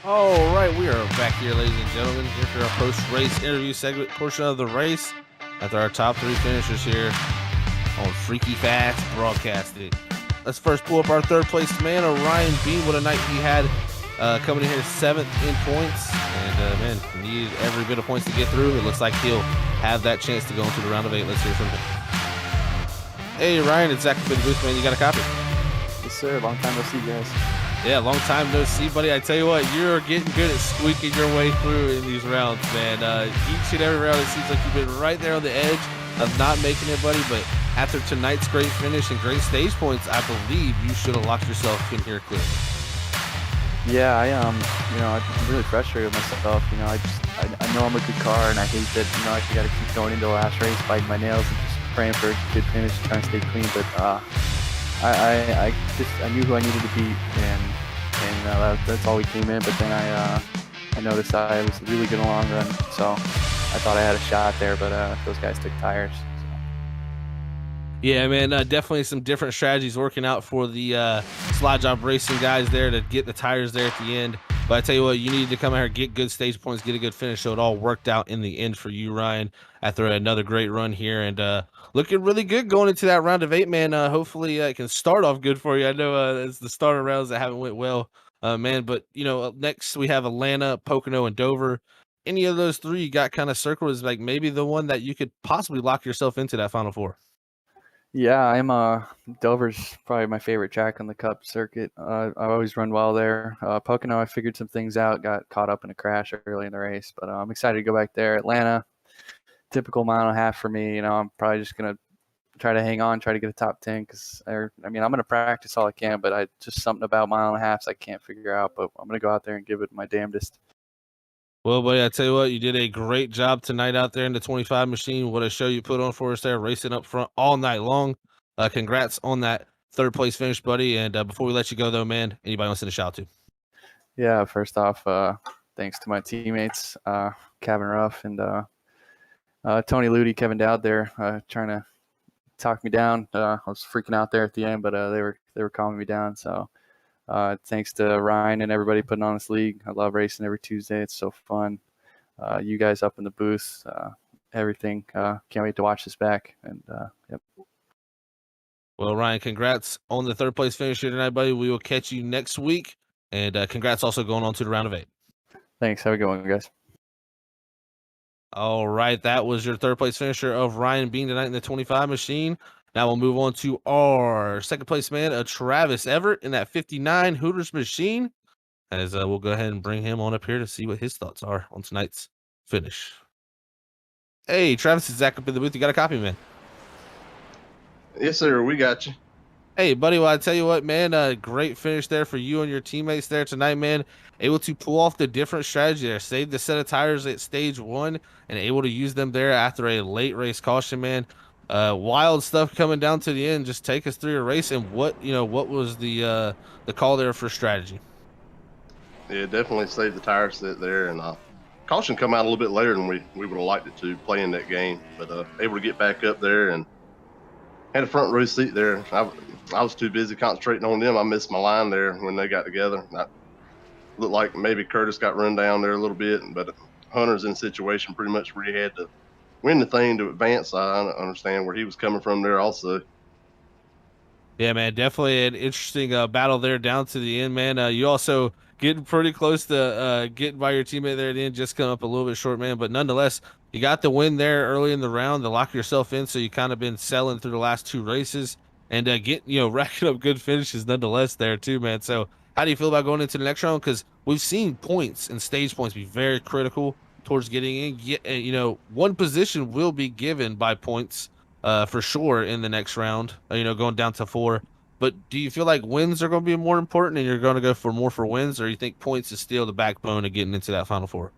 All right, we are back here, ladies and gentlemen, here for our post-race interview segment portion of the race after our top 3 finishers here on Freaky Fast Broadcasting. Let's first pull up our 3rd place man, Ryan Bean. What a night he had, coming in here 7th in points, and man, needed every bit of points to get through. It looks like he'll have that chance to go into the round of 8. Let's hear from him. Hey Ryan, it's Zach from the booth, man. You got a copy? Yes, sir. Long time no see, guys. Yeah, long time no see, buddy. I tell you what, you're getting good at squeaking your way through in these rounds, man. Each and every round, it seems like you've been right there on the edge of not making it, buddy. But after tonight's great finish and great stage points, I believe you should have locked yourself in here clearly. Yeah, I'm really frustrated with myself. I know I'm a good car, and I hate that. I got to keep going into the last race, biting my nails, and just praying for a good finish, trying to stay clean. But I knew who I needed to beat, and that's all we came in. But then I noticed I was really good in the long run, so I thought I had a shot there, but those guys took tires. So. Yeah, man, definitely some different strategies working out for the Slide Job Racing guys there to get the tires there at the end. But I tell you what, you need to come out here, get good stage points, get a good finish. So it all worked out in the end for you, Ryan, after another great run here. And looking really good going into that round of 8, man. Hopefully it can start off good for you. I know it's the starter rounds that haven't went well, man. But, next we have Atlanta, Pocono, and Dover. Any of those 3 you got kind of circled as like maybe the one that you could possibly lock yourself into that Final Four? Yeah, I'm Dover's probably my favorite track on the Cup circuit. I always run well there. Pocono, I figured some things out, got caught up in a crash early in the race, but I'm excited to go back there. Atlanta, typical mile and a half for me. I'm probably just gonna try to hang on, try to get a top 10 because I'm gonna practice all I can, but I just something about mile and a halves I can't figure out. But I'm gonna go out there and give it my damnedest. Well, buddy, I tell you what, you did a great job tonight out there in the 25 machine. What a show you put on for us there, racing up front all night long. Congrats on that 3rd place finish, buddy. And before we let you go, though, man, anybody wants to send a shout out to? Yeah, first off, thanks to my teammates, Kevin Ruff and Tony Ludi, Kevin Dowd there, trying to talk me down. I was freaking out there at the end, but they were calming me down. So thanks to Ryan and everybody putting on this league. I love racing every Tuesday. It's so fun. You guys up in the booth, everything. Can't wait to watch this back. And yep. Well, Ryan, congrats on the 3rd place finish here tonight, buddy. We will catch you next week. And congrats also going on to the round of 8. Thanks. Have a good one, guys. All right, that was your 3rd place finisher of Ryan Bean tonight in the 25 machine. Now we'll move on to our 2nd place man, Travis Everett, in that 59 Hooters machine. As we'll go ahead and bring him on up here to see what his thoughts are on tonight's finish. Hey, Travis, is Zach up in the booth? You got a copy, man? Yes, sir. We got you. Hey, buddy, well, I tell you what, man, great finish there for you and your teammates there tonight, man. Able to pull off the different strategy there. Saved the set of tires at stage 1 and able to use them there after a late race caution, man. Wild stuff coming down to the end. Just take us through your race and what was the call there for strategy? Yeah, definitely saved the tire set there, and caution come out a little bit later than we would have liked it to playing that game, but able to get back up there and had a front row seat there. I was too busy concentrating on them. I missed my line there when they got together. Looked like maybe Curtis got run down there a little bit, but Hunter's in a situation pretty much where he had to win the thing to advance. I understand where he was coming from there also. Yeah, man, definitely an interesting battle there down to the end, man. You also getting pretty close to getting by your teammate there at the end, just come up a little bit short, man. But nonetheless, you got the win there early in the round to lock yourself in, so you kind of been selling through the last 2 races and racking up good finishes nonetheless there too, man. So how do you feel about going into the next round? Because we've seen points and stage points be very critical towards getting in. One position will be given by points for sure in the next round, going down to 4. But do you feel like wins are going to be more important and you're going to go for more for wins, or you think points is still the backbone of getting into that Final Four?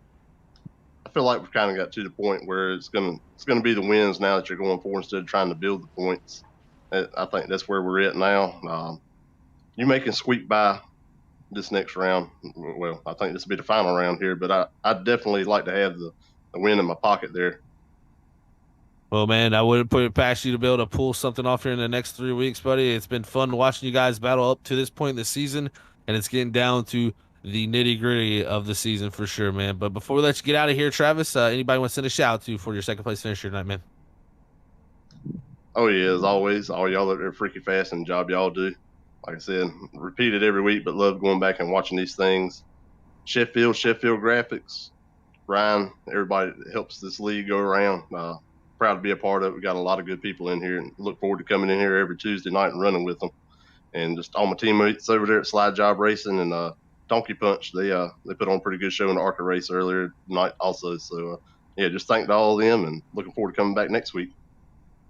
I feel like we've kind of got to the point where it's gonna be the wins now that you're going for instead of trying to build the points. I think that's where we're at now. You may can squeak by this next round. Well, I think this will be the final round here, but I'd definitely like to have the win in my pocket there. Well, man, I wouldn't put it past you to be able to pull something off here in the next 3 weeks, buddy. It's been fun watching you guys battle up to this point in the season, and it's getting down to the nitty-gritty of the season for sure, man. But before we let you get out of here, Travis, anybody want to send a shout-out to for your 2nd place finisher tonight, man? Oh, yeah, as always, all y'all up there freaky fast and the job y'all do. Like I said, repeat it every week, but love going back and watching these things. Sheffield Graphics, Ryan, everybody that helps this league go around. Proud to be a part of it. We got a lot of good people in here and look forward to coming in here every Tuesday night and running with them. And just all my teammates over there at Slide Job Racing and Donkey Punch, they put on a pretty good show in the ARCA race earlier tonight also. So, yeah, just thank all of them and looking forward to coming back next week.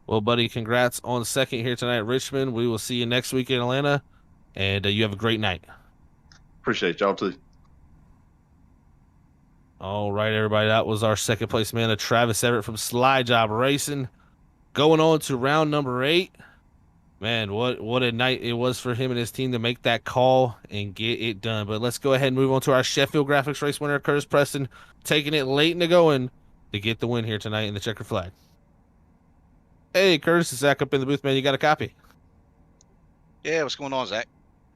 Well, buddy, congrats on 2nd here tonight at Richmond. We will see you next week in Atlanta, and you have a great night. Appreciate y'all too. All right, everybody, that was our 2nd place man, Travis Everett from Slide Job Racing. Going on to round number 8. Man, what a night it was for him and his team to make that call and get it done. But let's go ahead and move on to our Sheffield Graphics race winner, Curtis Preston, taking it late in the going to get the win here tonight in the checker flag. Hey, Curtis, is Zach up in the booth, man? You got a copy? Yeah, what's going on, Zach?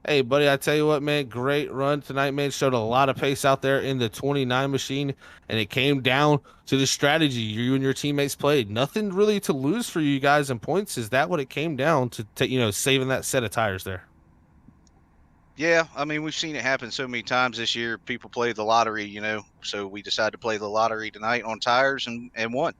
Hey, buddy, I tell you what, man, great run tonight, man. Showed a lot of pace out there in the 29 machine, and it came down to the strategy you and your teammates played. Nothing really to lose for you guys in points. Is that what it came down to saving that set of tires there? Yeah, I mean, we've seen it happen so many times this year. People play the lottery, so we decided to play the lottery tonight on tires and won.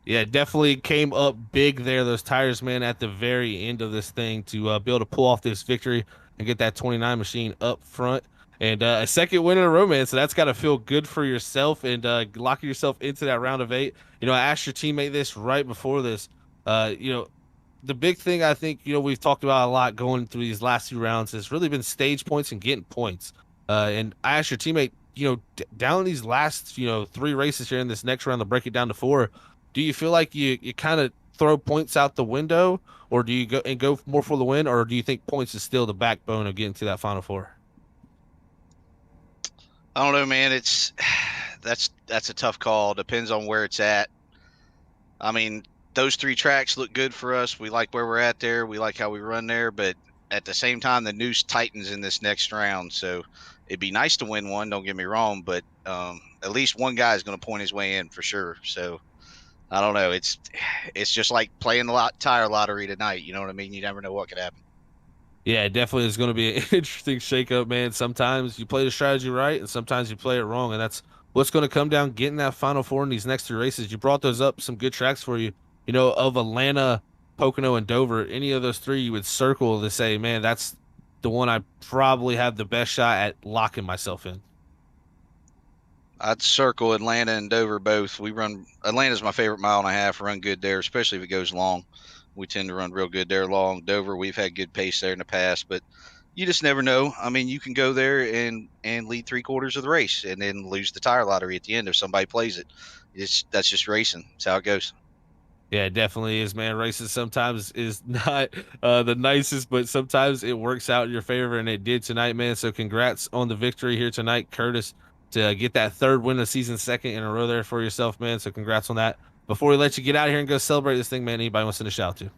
Yeah, definitely came up big there. Those tires, man, at the very end of this thing to be able to pull off this victory and get that 29 machine up front. And a second win in a row, man. So that's got to feel good for yourself and locking yourself into that round of 8. I asked your teammate this right before this. The big thing I think, we've talked about a lot going through these last 2 rounds has really been stage points and getting points. And I asked your teammate, down these last, 3 races here in this next round to break it down to 4. Do you feel like you kind of throw points out the window, or do you go more for the win, or do you think points is still the backbone of getting to that Final Four? I don't know, man. That's a tough call. Depends on where it's at. I mean, those 3 tracks look good for us. We like where we're at there. We like how we run there, but at the same time, the noose tightens in this next round. So it'd be nice to win one. Don't get me wrong, but at least one guy is going to point his way in for sure. So I don't know. It's just like playing the tire lottery tonight. You know what I mean? You never know what could happen. Yeah, it definitely is going to be an interesting shakeup, man. Sometimes you play the strategy right, and sometimes you play it wrong, and that's what's going to come down getting that Final Four in these next 3 races. You brought those up, some good tracks for you. Of Atlanta, Pocono, and Dover, any of those 3 you would circle to say, man, that's the one I probably have the best shot at locking myself in. I'd circle Atlanta and Dover both. Atlanta's my favorite mile and a half. Run good there, especially if it goes long. We tend to run real good there long. Dover, we've had good pace there in the past, but you just never know. I mean, you can go there and lead 3/4 of the race and then lose the tire lottery at the end if somebody plays it. That's just racing. That's how it goes. Yeah, it definitely is, man. Racing sometimes is not the nicest, but sometimes it works out in your favor, and it did tonight, man. So congrats on the victory here tonight, Curtis, to get that 3rd win of season, 2nd in a row there for yourself, man. So congrats on that. Before we let you get out of here and go celebrate this thing, man, anybody wants to send a shout out to?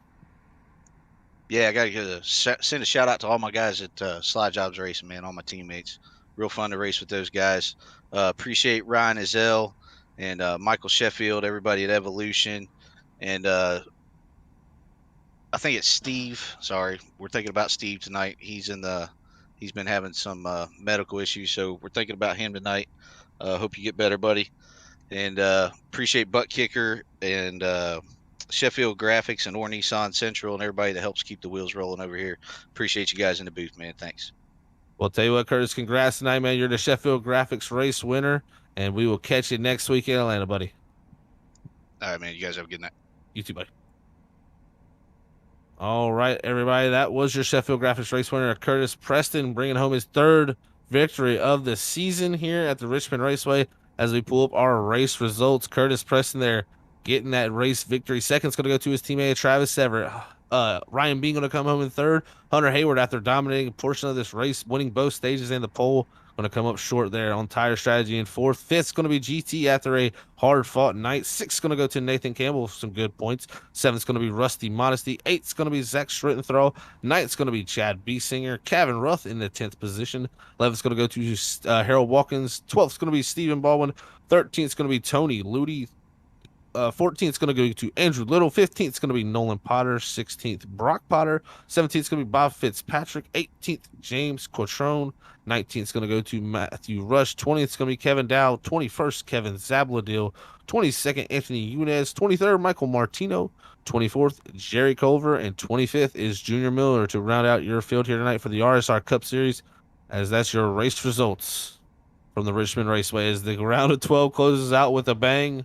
Yeah, I got to send a shout out to all my guys at Slide Jobs Racing, man, all my teammates. Real fun to race with those guys. Appreciate Ryan Ezell and Michael Sheffield, everybody at Evolution. And I think it's Steve. Sorry, we're thinking about Steve tonight. He's been having some medical issues, so we're thinking about him tonight. Hope you get better, buddy. And appreciate ButtKicker and Sheffield Graphics and Or Nissan Central and everybody that helps keep the wheels rolling over here. Appreciate you guys in the booth, man. Thanks. Well, tell you what, Curtis, congrats tonight, man. You're the Sheffield Graphics race winner, and we will catch you next week in Atlanta, buddy. All right, man. You guys have a good night. You too, buddy. All right, everybody. That was your Sheffield Graphics race winner, Curtis Preston, bringing home his 3rd victory of the season here at the Richmond Raceway. As we pull up our race results, Curtis Preston there getting that race victory. Second's going to go to his teammate, Travis Everett. Ryan Bean going to come home in 3rd. Hunter Hayward, after dominating a portion of this race, winning both stages and the pole, going to come up short there on tire strategy in 4th. 5th's going to be GT after a hard-fought night. 6th's going to go to Nathan Campbell with some good points. 7th's going to be Rusty Modesty. 8th's going to be Zach Schrittenthal. 9th's going to be Chad Biesinger. Kevin Ruth in the 10th position. 11th's going to go to Harold Watkins. 12th's going to be Stephen Baldwin. 13th's going to be Tony Ludy. 14th going to go to Andrew Little. 15th going to be Nolan Potter. 16th, Brock Potter. 17th going to be Bob Fitzpatrick. 18th, James Cotrone. 19th going to go to Matthew Rush. 20th going to be Kevin Dow. 21st, Kevin Zabladil. 22nd, Anthony Yunez. 23rd, Michael Martino. 24th, Jerry Culver. And 25th is Junior Miller to round out your field here tonight for the RSR Cup Series, as that's your race results from the Richmond Raceway as the round of 12 closes out with a bang.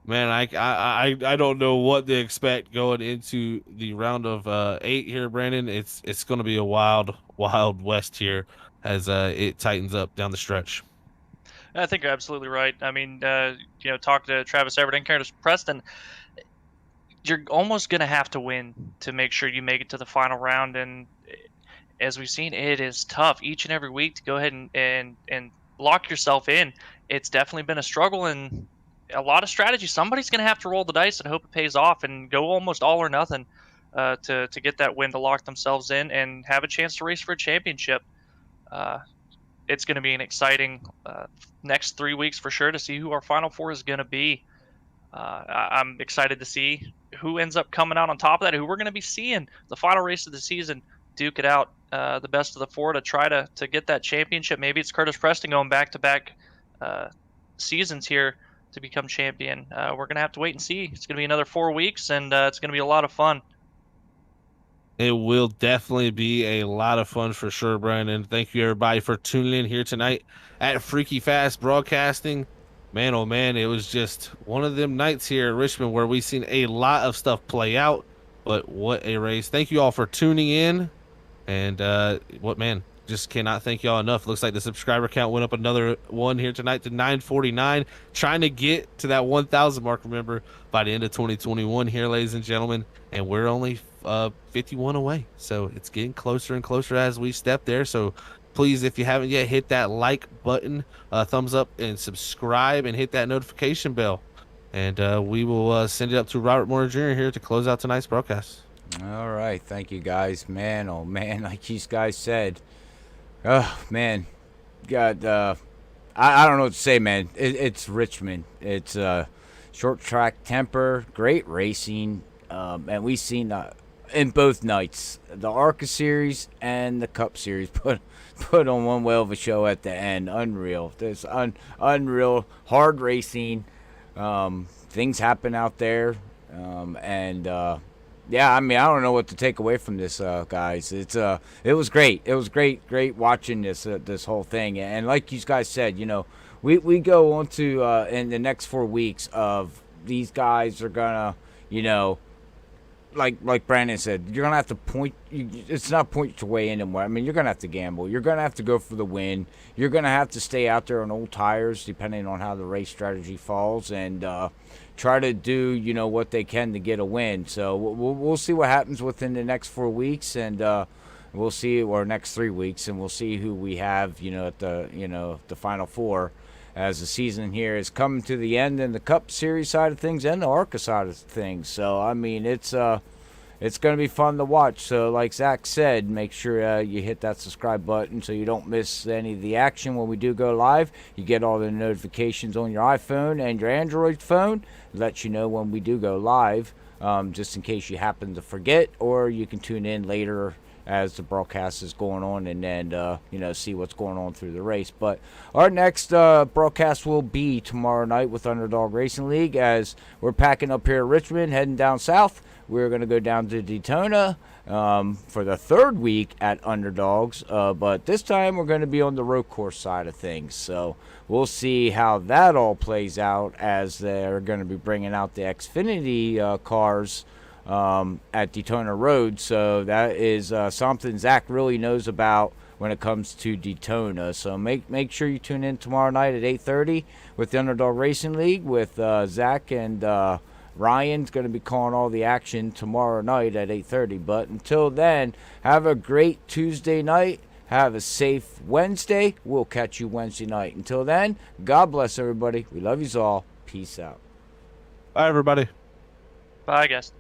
Man, I don't know what to expect going into the round of 8 here, Brandon. It's going to be a wild west here as it tightens up down the stretch. I think you're absolutely right. I mean, talking to Travis Everett and Curtis Preston, you're almost going to have to win to make sure you make it to the final round. And as we've seen, it is tough each and every week to go ahead and lock yourself in. It's definitely been a struggle and a lot of strategy. Somebody's going to have to roll the dice and hope it pays off and go almost all or nothing. to get that win to lock themselves in and have a chance to race for a championship. It's going to be an exciting next 3 weeks for sure to see who our Final Four is going to be. I'm excited to see who ends up coming out on top of that, who we're going to be seeing the final race of the season duke it out, the best of the four to try to get that championship. Maybe it's Curtis Preston going back-to-back seasons here to become champion. We're going to have to wait and see. It's going to be another 4 weeks, and it's going to be a lot of fun. It will definitely be a lot of fun for sure, Brian. And thank you, everybody, for tuning in here tonight at Freaky Fast Broadcasting. Man, oh man, it was just one of them nights here at Richmond where we've seen a lot of stuff play out. But what a race. Thank you all for tuning in. And just cannot thank y'all enough. Looks like the subscriber count went up another one here tonight to 949. Trying to get to that 1,000 mark, remember, by the end of 2021 here, ladies and gentlemen. And we're only 51 away. So it's getting closer and closer as we step there. So please, if you haven't yet, hit that like button, thumbs up, and subscribe, and hit that notification bell. And we will send it up to Robert Moore Jr. here to close out tonight's broadcast. All right. Thank you, guys. Man, oh, man, like these guys said. Oh, man. God, I don't know what to say, man. It's Richmond. It's short track temper, great racing. And we've seen in both nights, the ARCA Series and the Cup Series put on one whale of a show at the end. Unreal. This unreal, hard racing. Things happen out there. Yeah, I mean, I don't know what to take away from this, guys. It was great. It was great watching this whole thing. And like you guys said, you know, we go on to in the next 4 weeks of these guys are gonna, you know, like Brandon said, you're gonna have to point. It's not point your way in anymore. I mean, you're gonna have to gamble. You're gonna have to go for the win. You're gonna have to stay out there on old tires, depending on how the race strategy falls, and try to do, you know, what they can to get a win. So we'll see what happens within the next 4 weeks, and we'll see, or next 3 weeks, and we'll see who we have, you know, at the Final Four, as the season here is coming to the end in the Cup Series side of things and the ARCA side of things. So I mean, it's going to be fun to watch. So like Zach said, make sure you hit that subscribe button so you don't miss any of the action when we do go live. You get all the notifications on your iPhone and your Android phone. It lets you know when we do go live, just in case you happen to forget, or you can tune in later as the broadcast is going on, and then you know, see what's going on through the race. But our next broadcast will be tomorrow night with Underdog Racing League, as we're packing up here at Richmond, heading down south. We're going to go down to Daytona for the 3rd week at Underdogs, but this time we're going to be on the road course side of things. So we'll see how that all plays out, as they're going to be bringing out the Xfinity cars at Daytona Road. So that is something Zach really knows about when it comes to Daytona. So make sure you tune in tomorrow night at 8:30 with the Underdog Racing League with Zach, and Ryan's going to be calling all the action tomorrow night at 8:30. But until then, have a great Tuesday night. Have a safe Wednesday. We'll catch you Wednesday night. Until then, God bless everybody. We love you all. Peace out. Bye, everybody. Bye, guys.